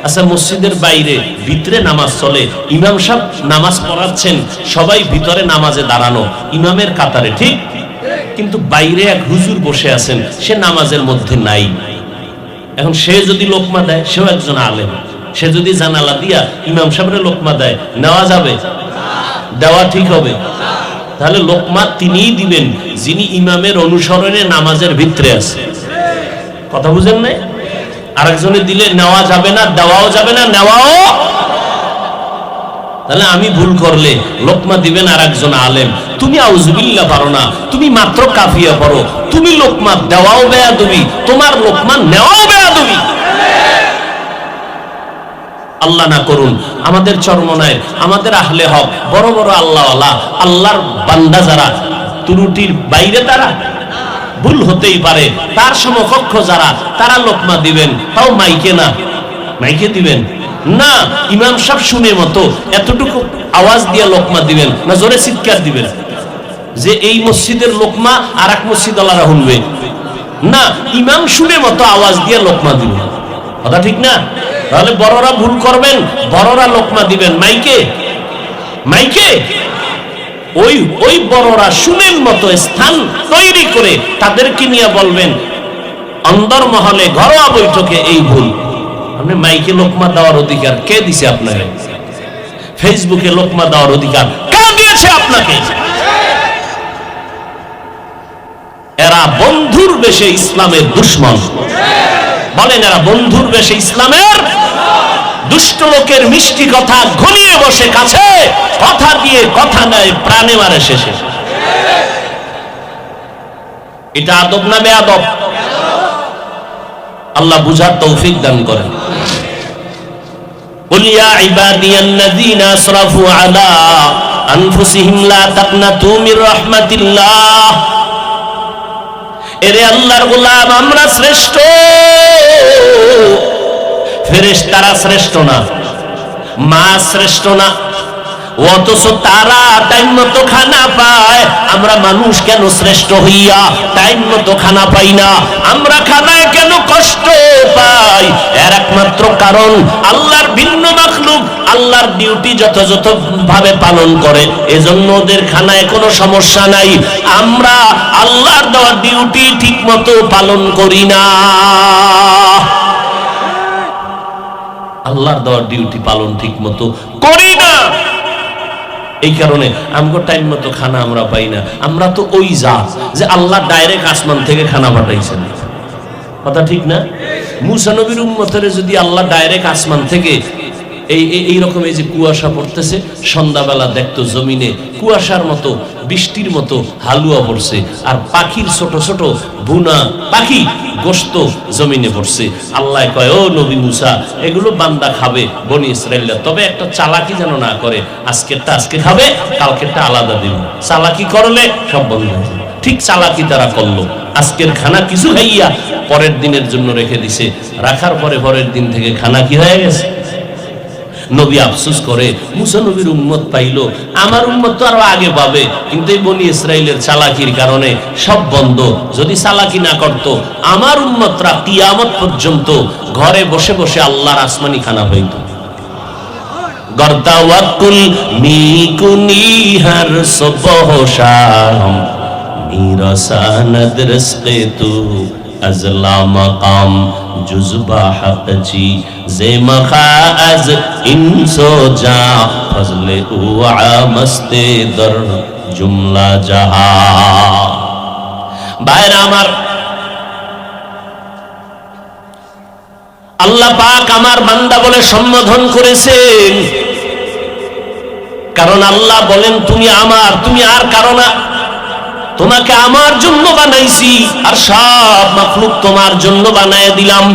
আচ্ছা, মসজিদের বাইরে ভিতরে নামাজ চলে, ইমাম সাহেব নামাজ পড়াচ্ছেন, সবাই ভিতরে নামাজে দাঁড়ানো ইমামের কাতারে, ঠিক? কিন্তু বাইরে এক হুজুর বসে আছেন, সে নামাজের মধ্যে নাই। এখন সে যদি লোকমা দেয়, সেও একজন আলেম, সে যদি জানালা দিয়া ইমাম সাহেবের লোকমা দেয়, নেওয়া যাবে? দেওয়া ঠিক হবে? তাহলে লোকমা তিনিই দিবেন যিনি ইমামের অনুসরণে নামাজের ভিতরে আছে। কথা বুঝেন নাই? আরেকজনে দিলে নেওয়া যাবে না, দেওয়াও যাবে না, নেওয়াও। তাহলে আমি ভুল করলে লোকমা দিবেন আর একজন আলেম। তুমি আউযুবিল্লাহ পারো না, তুমি মাত্র কাফিয়া পড়ো, তুমি লোকমা দেওয়াও বেয়াদবি, তোমার লোকমা নেওয়াও বেয়াদবি। আল্লাহ না করুন আমাদের চরমনায়, আমাদের আহলে হক, বড় বড় আল্লাহওয়ালা, আল্লাহর বান্দা যারা ত্রুটির বাইরে, তারা ভুল হতেই পারে, তার সমকক্ষ যারা, তারা লোকমা দিবেন, তাও মাইকে না। মাইকে দিবেন না, ইমাম সাহেব শুনে মতো এতটুকু আওয়াজ দিয়ে লোকমা দিবেন না, জোরে চিৎকার দিবেন যে এই মসজিদের লোকমা আর এক মসজিদ আল্লাহরা শুনবে না, ইমাম শুনে মতো আওয়াজ দিয়ে লোকমা দিবেন। কথা ঠিক না? তাহলে বড়রা ভুল করবেন, বড়রা লোকমা দিবেন মাইকে। মাইকে ওই ওই বড়রা শুনেন মতো স্থান তৈরি করে তাদেরকে নিয়ে বলবেন অন্দর মহলে ঘরোয়া বৈঠকে এই ভুল। আপনি মাইকে লোকমা দেওয়ার অধিকার কে দিছে আপনাকে? ফেসবুকে লোকমা দেওয়ার অধিকার কে দিয়েছে আপনাকে? এরা বন্ধুর বেশে ইসলামের দুশমন। বলেন, এরা বন্ধুর বেশে ইসলামের দুষ্ট লোকের মিষ্টি কথা ঘনিয়ে বসে কাছে, কথা দিয়ে কথা নেয়, প্রাণে মারে শেষে। এটা আদব না বেয়াদব? আল্লাহ বুঝার তৌফিক দান করেন। কুল ইয়া ইবাদিয়াল্লাযীনা আসরাফু আলা আনফুসিহিম লা তাকনাতু মির রাহমাতিল্লাহ। এরে আল্লাহর গোলাম, আমরা শ্রেষ্ঠ, ফেরেশতারা শ্রেষ্ঠ না, মা শ্রেষ্ঠ না, অথচ তারা টাইম মতো খানা পায়। আমরা মানুষ কেন শ্রেষ্ঠ হইয়া টাইম মতো খানা পাই না? আমরা খানায় কেন কষ্ট পাই? এর একমাত্র কারণ আল্লাহর ভিন্ন মাখলুক আল্লাহর ডিউটি যথাযথ ভাবে পালন করে, এজন্য ওদের খানায় কোনো সমস্যা নাই। আমরা আল্লাহর দেওয়া ডিউটি ঠিক মতো পালন করি না। আল্লাহর দেওয়া ডিউটি পালন ঠিক মতো করি না, এই কারণে আমগো টাইম মতো খানা আমরা পাই না। আমরা তো ওই জাত যে আল্লাহ ডাইরেক্ট আসমান থেকে খানা পাঠাইছেন। কথা ঠিক না? মুসা নবীর উম্মতের যদি আল্লাহ ডাইরেক্ট আসমান থেকে এই রকম এই যে কুয়াশা পড়তেছে, সন্ধ্যাবেলা দেখতো জমিনে কুয়াশার মতো বৃষ্টির মতো হালুয়া পড়ছে, আর পাখির ছোট ছোট বুনা পাখি গোশত জমিনে পড়ছে। আল্লাহ কয়, ও নবী মুসা, এগুলো বান্দা খাবে বনি ইসরাইলরা, তবে একটা চালাকি যেন না করে, আজকেরটা আজকে খাবে, কালকেরটা আলাদা দিবে। চালাকি করলে সব বন্ধ হয়ে যাবে। ঠিক চালাকি তারা করলো, আজকের খানা কিছু খাইয়া পরের দিনের জন্য রেখে দিছে, রাখার পরে পরের দিন থেকে খানা কি হয়ে গেছে? নবী আফসোস করে, মুসা নবীর উম্মত পাইলো, আমার উম্মত তো আরো আগে পাবে, কিন্তু এই বনি ইসরাইলের চালাকির কারণে সব বন্ধ। যদি চালাকি না করত, আমার উম্মতরা কিয়ামত পর্যন্ত ঘরে বসে বসে আল্লাহর আসমানি খানা হইত। গর্দাওয়াকুল মিকুনি হর সুবহ শাম میرساند رزق تو ازلا مقام جزبہ حق چی زیمخا از انسو جا فضل او عامست در جملہ جہا বাইরে আমার আল্লাহ পাক আমার বান্দা বলে সম্বোধন করেছেন, কারণ আল্লাহ বলেন তুমি আমার, তুমি আর কারো না, তোমাকে আমার জন্য বানাইছি আর সব মাখলুক তোমার জন্য বানায় দিলাম।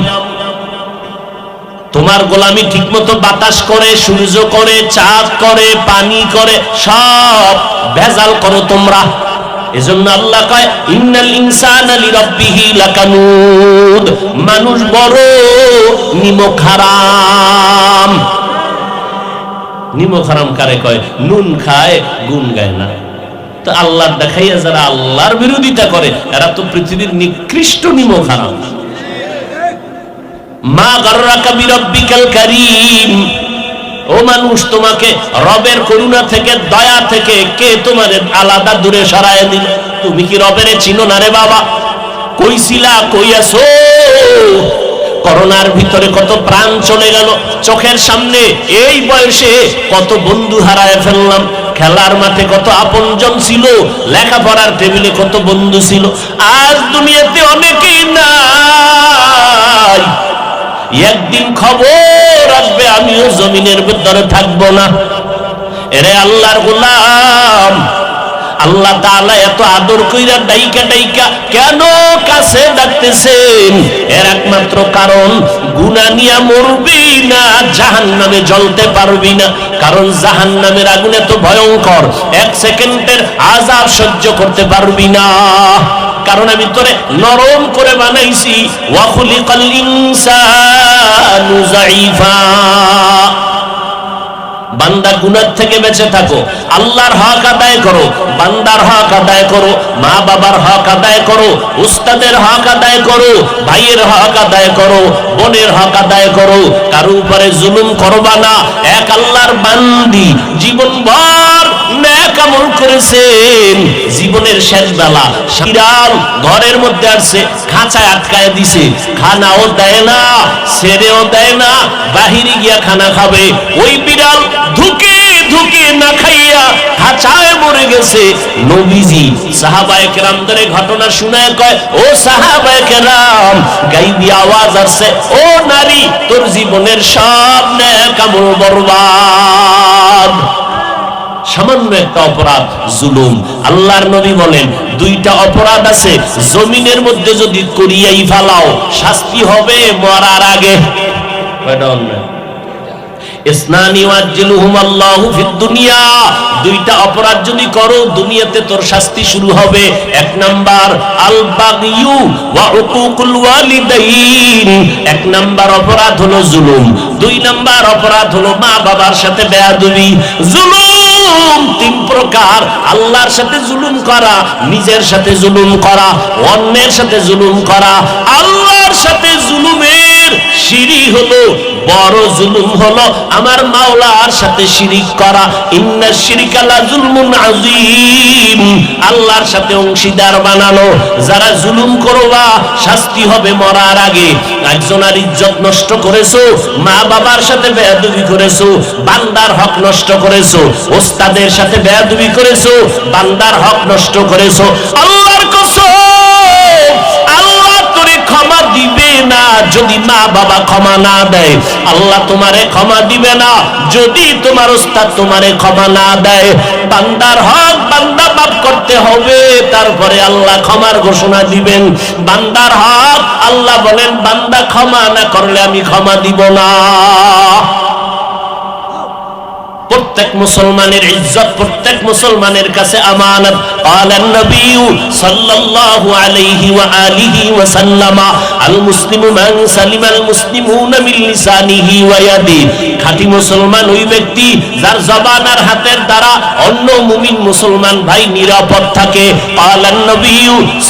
তোমার গোলামি ঠিকমতো বাতাস করে, সূর্য করে, চাঁদ করে, পানি করে, সব ভেজাল করো তোমরা। এজন্য আল্লাহ কয় ইন্নাল ইনসানা লিরাব্বিহি লাকানুদ, মানুষ বড় নিমক হারাম। নিমক হারাম কারে কয়? নুন খায় গুণ গায় না। তো আল্লাহর দেখাইয়া যারা আল্লাহর বিরোধিতা করে এরা তো পৃথিবীর নিকৃষ্ট নিমক হারাম। মা গাররাকা বিরাব্বিকাল কারীম, ও মানুষ তোমাকে রবের করুণা থেকে, দয়া থেকে কে তোমার আলাদা দূরে সরায় দিল? তুমি কি রবের চিনো না রে বাবা? কইছিলা, কই আছো? করোনার ভিতরে কত প্রাণ চলে গেল চোখের সামনে, এই বয়সে কত বন্ধু হারায় ফেললাম। খেলার মাঠে কত আপনজন ছিল, লেখাপড়ার টেবিলে কত বন্ধু ছিল, আজ দুনিয়াতে অনেকেই নাই। একদিন খবর আসবে আমিও জমিনের ভিতরে থাকবো না। এরে আল্লাহর গোলাম, আল্লাহ তাআলা এত আদর কইরা ডাইকা ডাইকা কেন কাছে ডাকতেছেন? এর একমাত্র কারণ গুনাহ নিয়া মরবি না, জাহান্নামে জ্বলতে পারবি না। কারণ জাহান্নামের আগুন এত ভয়ঙ্কর, এক সেকেন্ডের আযাব সহ্য করতে পারবি না। কারণ আমি তোরে নরম করে বানাইছি। ওয়া খুলিকাল ইনসানু যায়ীফা। বান্দা গুনাহ থেকে বেঁচে থাকো, আল্লাহর হক আদায় করো, বান্দার হক আদায় করো, মা বাবার হক আদায় করো, উস্তাদের হক আদায় করো, ভাইয়ের হক আদায় করো, বোনের হক আদায় করো। কারো উপরে জুলুম করবা না। এক আল্লাহর বান্দি জীবনভর নেক আমল করেছেন, জীবনের শেষ বেলা বিড়াল ঘরের মধ্যে আসছে, খাঁচায় আটকায় দিছে, খানাও দেয় না, ছেড়েও দেয় না, বাহিরে গিয়া খানা খাবে। ওই বিড়াল ধুকে ধুকে না খাইয়া খাঁচায় মরে গেছে। নবীজি সাহাবায়ে কেরামদের ঘটনা শুনায় কয়, ও সাহাবায়ে কেরাম, গাইবি আওয়াজ আসছে, ও নারী, তোর জীবনের সব নেক আমল বরবাদ। সামান্য একটা অপরাধ, জুলুম। আল্লাহর নবী বলেন দুইটা অপরাধ আছে, জমিনের মধ্যে যদি করিয়াই ফেলাও শাস্তি হবে মরার আগে। কয়টা অন্যায়? ইসনানি ওয়াজিলুহুম আল্লাহু ফিদ দুনিয়া, দুইটা অপরাধ যদি করো দুনিয়াতে তোর শাস্তি শুরু হবে। এক নাম্বার আল বাগিয়ু ওয়া উকুকুল ওয়ালিদাইন, এক নাম্বার অপরাধ হলো জুলুম। দুই নাম্বার অপরাধ হলো মা বাবার সাথে বেয়াদবি। জুলুম তিন প্রকার, আল্লাহর সাথে জুলুম করা, নিজের সাথে জুলুম করা, অন্যের সাথে জুলুম করা। আল্লাহর সাথে জুলুমের সিঁড়ি হলো বড় জুলুম হলো আমার মাওলার সাথে শিরিক করা। ইন্নাশ শিরকা লা যুলমুন আযীম, আল্লাহর সাথে অংশীদার বানানো। যারা জুলুম করবা শাস্তি হবে মরার আগে। একজনের ইজ্জত নষ্ট করেছো, মা বাবার সাথে বেয়াদবি করেছো, বান্দার হক নষ্ট করেছো, ওস্তাদের সাথে বেয়াদবি করেছো, বান্দার হক নষ্ট করেছো। আল্লাহর কসম, আল্লাহ তোরে ক্ষমা দিবে না যদি মা বাবা ক্ষমা না দেয়। আল্লাহ তোমারে ক্ষমা দিবে না যদি তোমার ওস্তাদ তোমারে ক্ষমা না দেয়। বান্দার হক বান্দা মাফ করতে হবে, তারপরে আল্লাহ ক্ষমার ঘোষণা দিবেন। বান্দার হক আল্লাহ বলেন বান্দা ক্ষমা না করলে আমি ক্ষমা দিব না। প্রত্যেক মুসলমানের ইজ্জত প্রত্যেক মুসলমানের কাছে আমানত। ক্বালান নবী সাল্লাল্লাহু আলাইহি ওয়া আলিহি ওয়া সাল্লামা আল মুসলিমু মান সালিমাল মুসলিমুনা মিন লিসানিহি ওয়া ইয়াদিহি। খাঁটি মুসলমান ওই ব্যক্তি যার জবান আর হাতের দ্বারা অন্য মুমিন মুসলমান ভাই নিরাপদ থাকে। ক্বালান নবী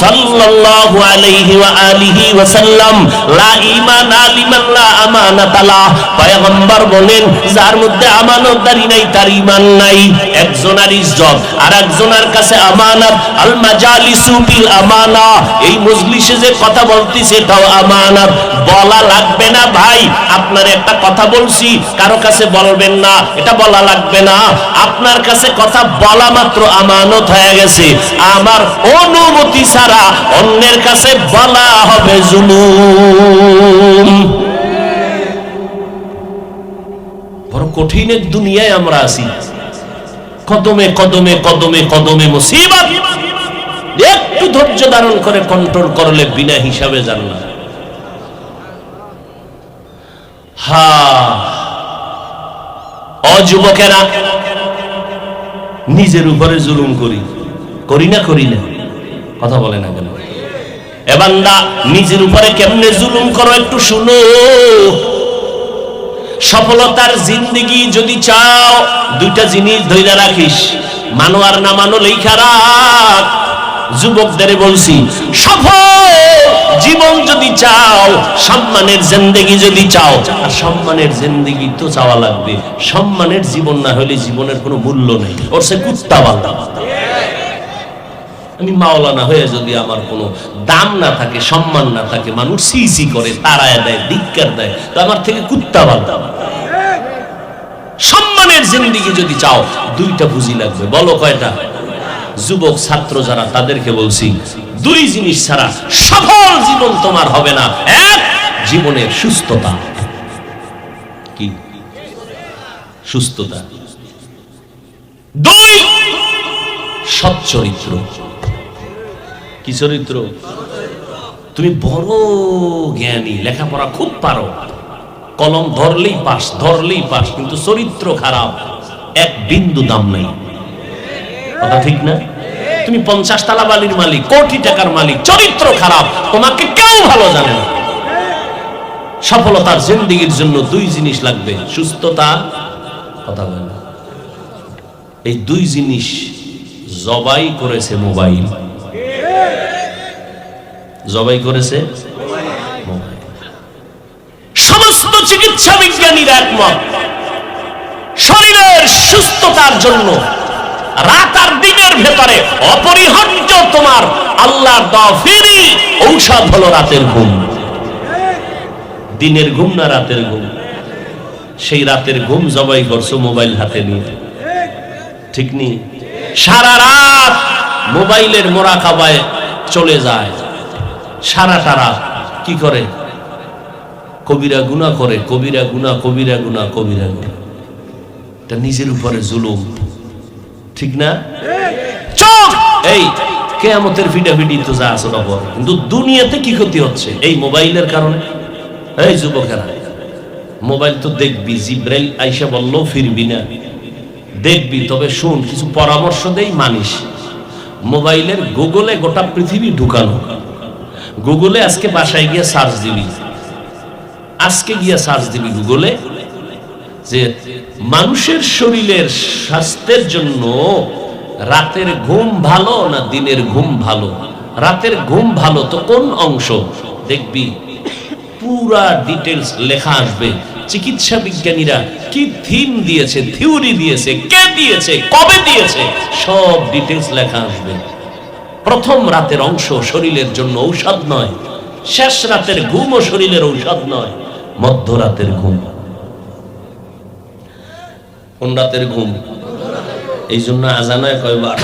সাল্লাল্লাহু আলাইহি ওয়া আলিহি ওয়া সাল্লাম লা ঈমানা লিমান লা আমানাতা লা। পয়গম্বর বলেন যার মধ্যে আমানতদারি নাই তার ঈমান নাই। একজনের ইজ্জত আর একজনের কাছে আমানত। আল মাজালিসু বিল আমানা, এই মজলিসে যে কথা বলতেছে তাও আমানত। বলা লাগবে না ভাই, আপনার একটা কথা বলছি কারো কাছে বলবেন না, এটা বলা লাগবে না। আপনার কাছে কথা বলা মাত্র আমানত হয়ে গেছে। আমার অনুমতি ছাড়া অন্যের কাছে বলা হবে জুলুম। বড় কঠিন এক দুনিয়ায় আমরা আছি। কদমে কদমে কদমে কদমে মুসিবত। একটু ধৈর্য ধারণ করে কন্ট্রোল করলে বিনা হিসাবে জান্নাত। যুবকেরা নিজের উপরে জুলুম করি না কথা বলে না কেন? এ বান্দা নিজের উপরে কেমনে জুলুম করো একটু শুনো। সফলতার জিন্দেগি যদি চাও দুইটা জিনিস ধইরা রাখিস, মানো আর না মানো লেখা রাখ। যুবকদের বলছি, সফল জীবন যদি চাও, সম্মানের জিন্দেগি যদি চাও, আর সম্মানের জিন্দেগি তো চাওয়া লাগবে। সম্মানের জীবন না হলে জীবনের কোনো মূল্য নেই। ওর সে কুত্তা বান্দা। আমি মাওলানা হয়ে যদি আমার কোনো দাম না থাকে, সম্মান না থাকে, মানুষ সি করে, তাড়ায় দেয়, ধিক্কার দেয়, তো আমার থেকে কুত্তা বান্দা। সম্মানের জিন্দেগি যদি চাও দুইটা পুঁজি লাগবে। বলো কয়টা? যুবক ছাত্র যারা তাদেরকে বলছি, দুই জিনিস ছাড়া সফল জীবন তোমার হবে না। এক, জীবনের সুস্থতা। কি সুস্থতা? দুই, সৎ চরিত্র। কি চরিত্র? তুমি বড় জ্ঞানী, লেখাপড়া খুব পারো, কলম ধরলেই পাস, কিন্তু চরিত্র খারাপ, এক বিন্দু দাম নাই। কথা ঠিক না? তুমি 50 তালা বালির মালিক, কোটি টাকার মালিক, চরিত্র খারাপ, তোমাকে কেউ ভালো জানে না। সফলতার জিন্দেগির জন্য দুই জিনিস লাগবে, সুস্থতা, কথা বলে না। এই দুই জিনিস জবাই করেছে মোবাইল। জবাই করেছে মোবাইল। সমস্ত চিকিৎসা বিজ্ঞানীরা একমত, শরীরের সুস্থতার জন্য রাত আর দিনের ভেতরে অপরিহার্য তোমার আল্লাহর দেওয়া ফ্রি ঔষধ হলো রাতের ঘুম। দিনের ঘুম না রাতের ঘুম? সেই রাতের ঘুম জবাই করছো মোবাইল হাতে নিয়ে, ঠিক নেই? সারা রাত মোবাইলের মোরাকাবায় চলে যায়, সারাটা রাত কি করে? কবিরা গুনাহ করে, কবিরা গুনাহ। এটা নিজের উপরে জুলুম, ঠিক না? চোখ, এই কিয়ামতের ফিডাফিডি তো যা আছে না বল, কিন্তু দুনিয়াতে কি ক্ষতি হচ্ছে এই মোবাইলের কারণে? এই যুবকেরা, মোবাইল তো দেখবি, জিব্রাইল আইসা বললেও ফিরবি না, দেখবি, তবে শুন, কিছু পরামর্শ দেই, মানিস। মোবাইলের গুগলে গোটা পৃথিবী ঢুকানো। গুগলে আজকে বাসায় গিয়ে সার্চ দিবি, গুগলে যে মানুষের শরীরের স্বাস্থ্যের জন্য রাতের ঘুম ভালো না দিনের ঘুম ভালো? রাতের ঘুম ভালো তো কোন অংশ? দেখবি পুরা ডিটেলস লেখা আসবে। চিকিৎসা বিজ্ঞানীরা কি থিম দিয়েছে, থিওরি দিয়েছে, কে দিয়েছে, কবে দিয়েছে, সব ডিটেলস লেখা আসবে। প্রথম রাতের অংশ শরীরের জন্য ঔষধ নয়, শেষ রাতের ঘুমও শরীরের ঔষধ নয়, মধ্যরাতের ঘুম। কোন রাতের ঘুম? এই জন্য আজান হয় কয়বার?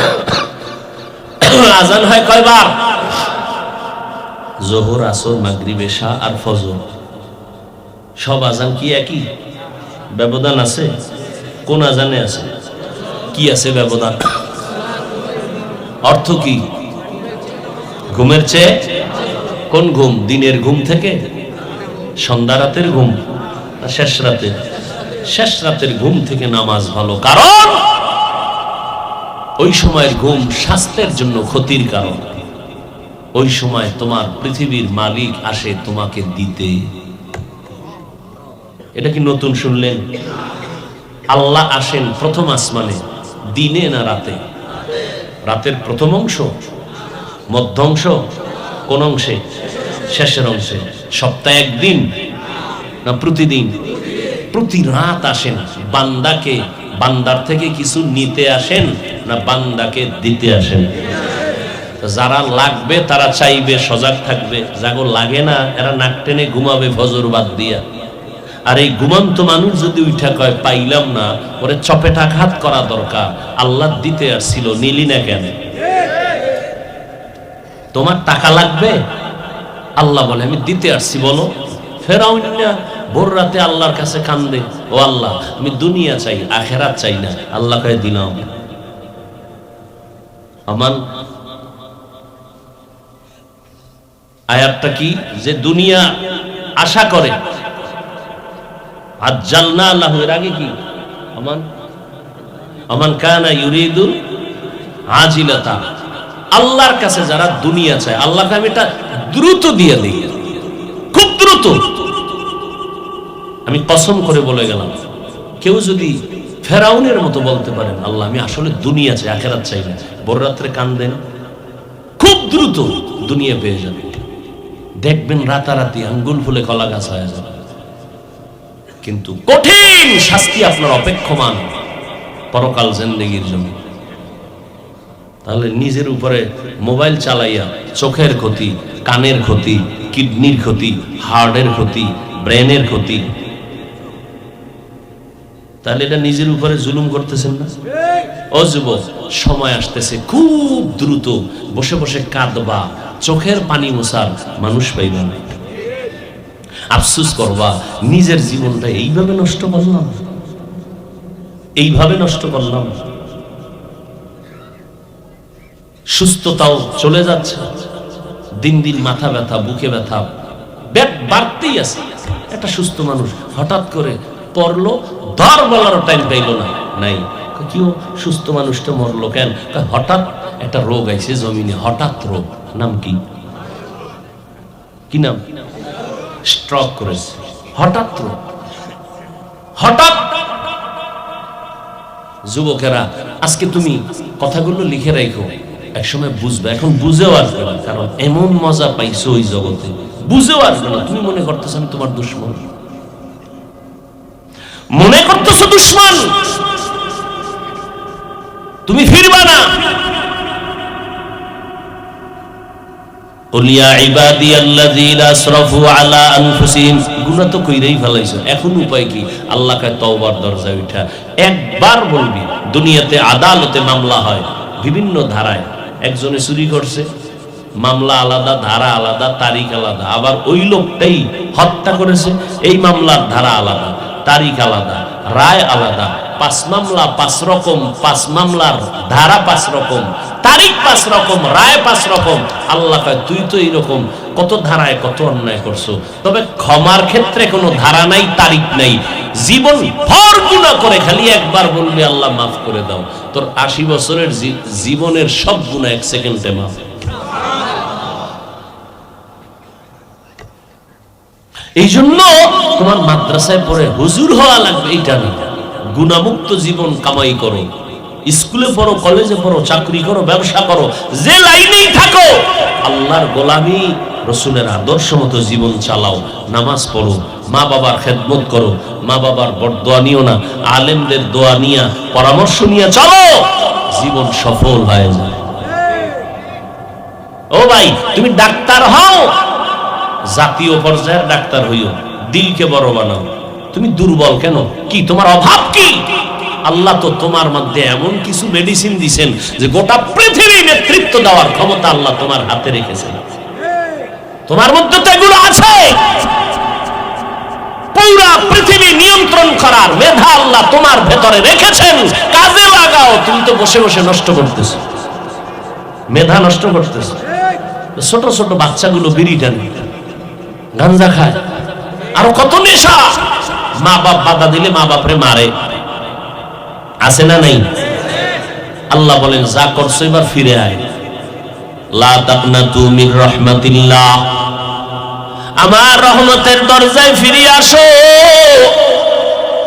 আজান হয় কয়বার? জোহর, আসর, মাগরিব, এশা আর ফজর। সব আজান কি একই? ব্যবধান আছে? কোন আজানে আছে? কি আছে ব্যবধান? অর্থ কি? ঘুমের চেয়ে কোন ঘুম? দিনের ঘুম থেকে সন্ধ্যা রাতের ঘুম না শেষ রাতে? শেষ রাতের ঘুম থেকে নামাজ ভালো, কারণ ওই সময়ের ঘুম স্বাস্থ্যের জন্য ক্ষতির কারণ। ওই সময় তোমার পৃথিবীর মালিক আসে তোমাকে দিতে। এটা কি নতুন শুনলেন? আল্লাহ আসেন প্রথম আসমানে, দিনে না রাতে? রাতের প্রথম অংশ, মধ্য অংশ, কোন অংশে? শেষের অংশে। সপ্তাহে একদিন না প্রতিদিন? প্রতি রাত আসেন। বান্দাকে, বান্দার থেকে কিছু নিতে আসেন না বান্দাকে দিতে আসেন? যারা লাগবে তারা চাইবে, সজাগ থাকবে। যাগো লাগে না এরা নাক টেনে ঘুমাবে ফজর বাদ দিয়া। আর এই ঘুমন্ত মানুষ যদি উঠা কয় পাইলাম না, ওরে চপেটাঘাত করা দরকার। আল্লাহ দিতে আসছিল, নিলি না কেন? তোমার টাকা লাগবে, আল্লাহ বলে আমি দিতে আসছি, বলো। ফেরাউন না ভোর রাতে আল্লাহর কাছে কান্দে, ও আল্লাহ আমি দুনিয়া চাই, আখেরাত চাই না। আল্লাহ কয়ে দিলাম। আমান আয়াতটা কি? যে দুনিয়া আশা করে, আজ্জালনা আল্লাহু, এর আগে কি? আমান আমান কানা ইউরিদু আজিলাতা, আল্লাহর কাছে যারা দুনিয়া চায়, আল্লাহকে আমি এটা দ্রুত দিয়ে দিই, খুব দ্রুত। আমি কসম করে বলে গেলাম, কেউ যদি ফেরাউনের মতো বলতে পারেন আল্লাহ আমি আসলে দুনিয়া চাই, আখেরাত চাই না, ভোর রাত্রে কান্দেন, খুব দ্রুত দুনিয়া পেয়ে যাবে। দেখবেন রাতারাতি আঙ্গুল ফুলে কলা গাছ হয়ে যাবে। কিন্তু কঠিন শাস্তি আপনার অপেক্ষমান পরকাল জিন্দেগীর জন্য। তাহলে নিজের উপরে মোবাইল চালাইয়া চোখের ক্ষতি, কানের ক্ষতি, কিডনির ক্ষতি, হার্টের ক্ষতি, ব্রেনের ক্ষতি, তাহলে এটা নিজের উপরে জুলুম করতেছেন না? ও যুবক, সময় আসতেছে খুব দ্রুত, বসে বসে কাঁদবা, চোখের পানি মোছার মানুষ পাইবা না। আফসোস করবা নিজের জীবনটা এইভাবে নষ্ট করলাম, এইভাবে নষ্ট করলাম। সুস্থতাও চলে যাচ্ছে, দিন দিন মাথা ব্যথা, বুকে ব্যথা বাড়তেই আছে। একটা সুস্থ মানুষ হঠাৎ করে পড়লো, ধর বলার টাইম পাইল না, নাই। কেউ সুস্থ মানুষটা মরলো কেন? হঠাৎ একটা রোগ আইছে জমিনে, হঠাৎ রোগ। নাম কি? কি নাম? স্ট্রোক করেছে, হঠাৎ রোগ, হঠাৎ। যুবকেরা আজকে তুমি কথাগুলো লিখে রাখো, একসময় বুঝবে। এখন বুঝেও আসবে না, কারণ এমন মজা পাইছো ওই জগতে, বুঝেও আসবে না। তুমি মনে করতেছ আমি তোমার দুশ্মন, মনে করতেছ দুশ্মন, তুমি ফিরবা না। কুল ইয়া ইবাদিয়াল্লাযীনা আসরাফু আলা আনফুসিহিম, গুনাহ তো কইরাই ফেলাইছো, এখন উপায় কি? আল্লাহ কয় তওবার দরজায় উঠা একবার বলবি। দুনিয়াতে আদালতে মামলা হয় বিভিন্ন ধারায়, একজনে চুরি করছে, মামলা আলাদা, ধারা আলাদা, তারিখ আলাদা। আবার ওই লোকটাই হত্যা করেছে, এই মামলার ধারা আলাদা, তারিখ আলাদা, রায় আলাদা। 5 মামলা 5 রকম, 5 মামলার ধারা 5 রকম, তারিখ 5 রকম, রায় 5 রকম। আল্লাহ কয় তুই তো এইরকম কত ধারায় কত অন্যায় করছো, তবে ক্ষমার ক্ষেত্রে কোনো ধারা নাই, তারিখ নাই। জীবন ভর গুনাহ করে খালি একবার বলবি আল্লাহ মাফ করে দাও, তোর 80 বছরের জীবনের সব গুনাহ 1 সেকেন্ডে মাফ। এই জন্য তোমার মাদ্রাসায় পড়ে হুজুর হওয়া লাগবে এইটা না, গুনাহমুক্ত জীবন কামাই করো, স্কুলে পড়ো, কলেজে পড়ো, চাকরি করো, ব্যবসা করো, যে লাইনেই থাকো, আল্লাহর গোলামি, রসুলের আদর্শ মতো জীবন চালাও, নামাজ পড়ো, মা বাবার খেদমত করো, মা বাবার বরদোয়া নিও না, আলেমদের দোয়া নিয়া, পরামর্শ নিয়ে চলো, জীবন সফল হয়ে যায়। ও ভাই, তুমি ডাক্তার হও, জাতীয় পর্যায়ের ডাক্তার হইও, দিলকে বড় বানাও। তুমি দুর্বল কেন? কি তোমার অভাব কি? আল্লাহ তো তোমার মধ্যে এমন কিছু মেডিসিন দিয়েছেন যে গোটা পৃথিবী নেতৃত্ব দেওয়ার ক্ষমতা আল্লাহ তোমার হাতে রেখেছেন। তোমার মধ্যে তো এগুলো আছে, পুরা পৃথিবী নিয়ন্ত্রণ করার মেধা আল্লাহ তোমার ভেতরে রেখেছেন, কাজে লাগাও। তুমি তো বসে বসে নষ্ট করতেছো, মেধা নষ্ট করতেছো। ছোট ছোট বাচ্চাগুলো বিড়ি টানে, গাঞ্জা খায়, আরো কত নেশা, মা বাপ বাধা দিলে মা বাপরে মারে, আছে না নাই? আল্লাহ বলেন যা করছো এবার ফিরে আয়, লা তাকনাতু মির রাহমাতিল্লাহ, আমার রহমতের দরজায় ফিরে আসো।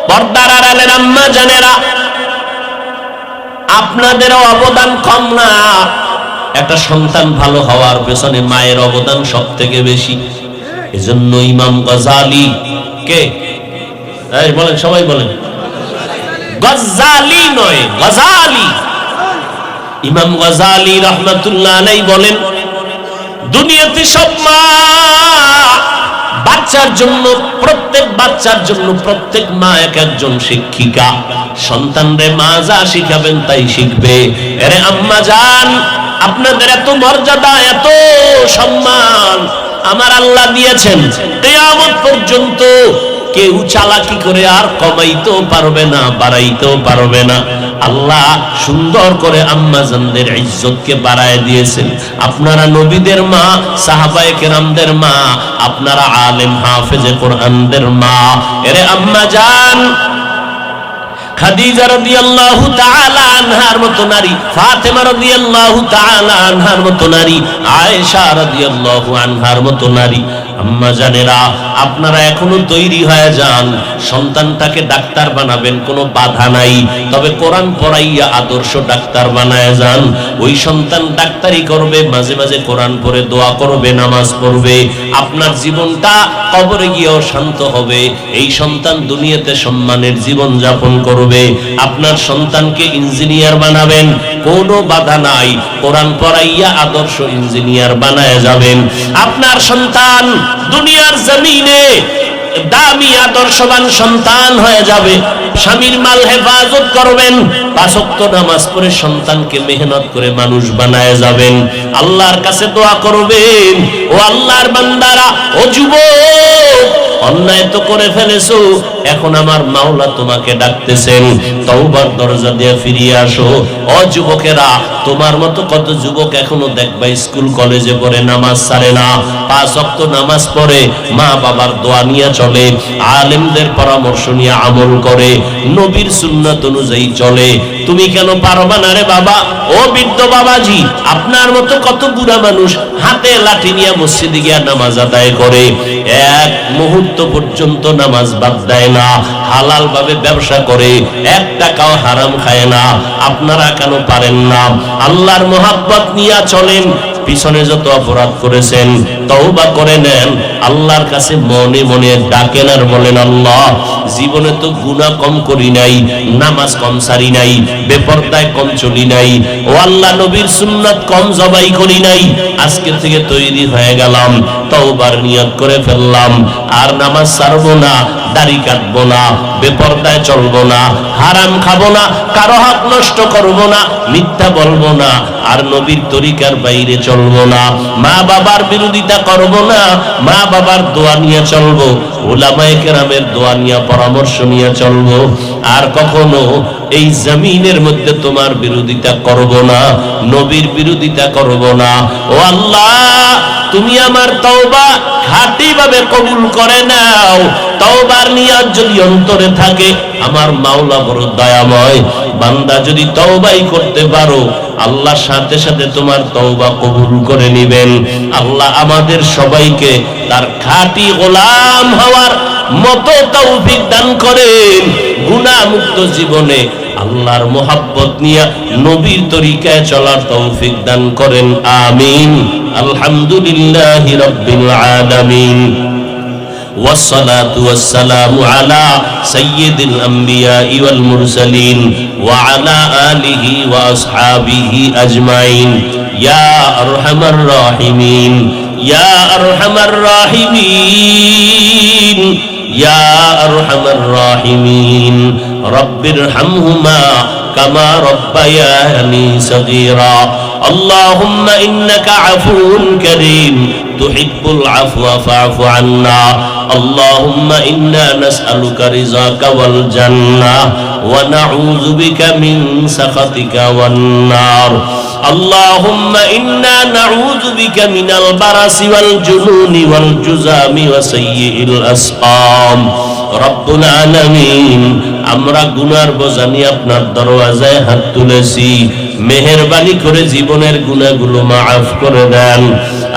পর্দার আড়ালের আম্মা জানেরা, আপনাদের অবদান কম না। একটা সন্তান ভালো হওয়ার পেছনে মায়ের অবদান সবথেকে বেশি। এজন্য ইমাম গজালি, কে বলেন, সবাই বলেন, গজালি নয় গজালি, ইমাম গজালি রাহমাতুল্লাহ আলাইহি বলেন, দুনিয়াতে সব মা বাচ্চার জন্য, প্রত্যেক বাচ্চার জন্য প্রত্যেক মা এক একজন শিক্ষিকা। সন্তানরে মা যা শিখাবেন তাই শিখবে। আরে আম্মা জান, আপনাদের এত মর্যাদা, এত সম্মান আমার আল্লাহ দিয়েছেন, কিয়ামত পর্যন্ত কেউ চালাকি করে আর কমাইতেও পারবে না, বাড়াইতেও পারবে না। আল্লাহ সুন্দর করে আম্মা জানদের ইজ্জতকে বাড়ায় দিয়েছেন। আপনারা নবীদের মা, সাহাবায়ে কেরামদের মা, আপনারা আলেম হাফেজে কোরআনদের মা। এরে আম্মা জান, খাদিজা রাদিয়াল্লাহু তাআলা আনহার মতো নারী, ফাতেমা রাদিয়াল্লাহু তাআলা আনহার মতো নারী, আয়েশা রাদিয়াল্লাহু আনহার মতো নারী। আম্মা জানেরা, আপনারা এখনো তৈরি হয়ে যান। সন্তানটাকে ডাক্তার বানাবেন, কোনো বাধা নাই, তবে কোরআন পড়াইয়া আদর্শ ডাক্তার বানায় যান। ওই সন্তান ডাক্তারি করবে, মাঝে মাঝে কোরআন পড়ে দোয়া করবে, নামাজ পড়বে। আপনার জীবনটা কবরে গিয়েও শান্ত হবে। এই সন্তান দুনিয়াতে সম্মানের জীবন যাপন করবে। আপনার সন্তানকে ইঞ্জিনিয়ার বানাবেন, কোনো বাধা নাই, কোরআন পড়াইয়া আদর্শ ইঞ্জিনিয়ার বানায় যাবেন। আপনার সন্তান দুনিয়ার জমিনে দামি আদর্শবান সন্তান হয়ে যাবে। স্বামীর মাল হেফাজত করবেন, 5 ওয়াক্ত নামাজ পড়ে সন্তানকে মেহনত করে মানুষ বানায় যাবেন। আল্লাহর কাছে দোয়া করবেন, ও আল্লাহর বান্দারা, ও যুবক, অন্যায় তো করে ফেলেছো, এখন আমার মাওলা তোমাকে ডাকতেছেন, তওবার দরজা দিয়ে ফিরিয়ে আসো। ও যুবকেরা, তোমার মতো কত যুবক এখনো দেখবা স্কুল কলেজে পড়ে নামাজ ছাড়ে না, 5 ওয়াক্ত নামাজ পড়ে, মা বাবার দোয়া নিয়ে চলে, আলেমদের পরামর্শ নিয়ে আমল করে, নবীর সুন্নাত অনুযায়ী চলে। তুমি কেন পারবা না রে বাবা? ও বৃদ্ধ বাবাজি, আপনার মতো কত বুড়া মানুষ হাতে লাঠি নিয়ে মসজিদে গিয়ে নামাজ আদায় করে, এক মুহূর্ত পর্যন্ত নামাজ বাদ দেয় না, হালাল ভাবে ব্যবসা করে, 1 টাকাও হারাম খায় না। আপনারা কেন পারেন না? আল্লাহর মোহাব্বত নিয়ে চলেন। পিছনে যত অপরাধ করেছেন তওবা করে নেন, আল্লাহর কাছে মনে মনে ডাকেন আর বলেন, আল্লাহ, জীবনে তো গুনাহ কম করি নাই, নামাজ কম সারি নাই, বেপরদায় কম চলি নাই, ও আল্লাহ, নবীর সুন্নাত কম জবাই করি নাই। আজকে থেকে তৈরি হয়ে গেলাম, তওবার নিয়ত করে ফেললাম, আর নামাজ ছাড়বো না, দাড়ি কাটবো না, বেপরদায় চলবো না, হারাম খাবো না, কারো হক নষ্ট করবো না, মিথ্যা বলবো না, আর নবীর তরিকার বাইরে চলবো না, মা বাবার বিরোধিতা করবো না, মা বাবার দোয়া নিয়ে চলবো, উলামায়ে কেরামের দোয়া নিয়ে পরামর্শ নিয়ে চলবো, আর কখনো এই জমিনের মধ্যে তোমার বিরোধিতা করব না, নবীর বিরোধিতা করব না। ও আল্লাহ, তুমি আমার তওবা খাঁটি ভাবে কবুল করে নাও। তওবার নিয়ত যদি অন্তরে থাকে, আমার মাওলা বড় দয়াময়, বান্দা যদি তওবাই করতে পারো, আল্লাহ সাথে সাথে তোমার তওবা কবুল করে নেবেন। আল্লাহ আমাদের সবাইকে তার খাঁটি গোলাম হওয়ার মতো তৌফিক দান করেন। গুনাহ মুক্ত জীবনে আল্লাহর মোহাব্বত নিয়ে নবীর তরিকায় চলার তৌফিক দান করেন, আমিন। আলহামদুলিল্লাহি রাব্বিল আলামিন। والصلاة والسلام على سيد الأنبياء والمرسلين وعلى آله وأصحابه أجمعين يا أرحم الراحمين يا أرحم الراحمين يا أرحم الراحمين رب ارحمهما كما ربياني صغيرا اللهم إنك عفو كريم تحب العفو فاعف عنا اللهم إنا نسألك رضاك والجنة ونعوذ بك من سخطك والنار اللهم إنا نعوذ بك من البرص والجنون والجذام وسيء الأسقام রব্বুল আলামিন, আমরা গুনার বোঝা নিয়ে আপনার দরওয়াজায় হাত তুলেছি, মেহেরবানি করে জীবনের গুনাহগুলো মাফ করে দেন।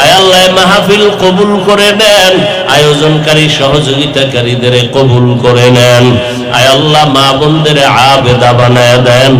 আয় আল্লাহ, মাহফিল কবুল করে নেন, আয়োজনকারী সহযোগিতাকারীদের কবুল করে নেন। আয় আল্লাহ, মা বোনদের আবেদা বানায় দেন।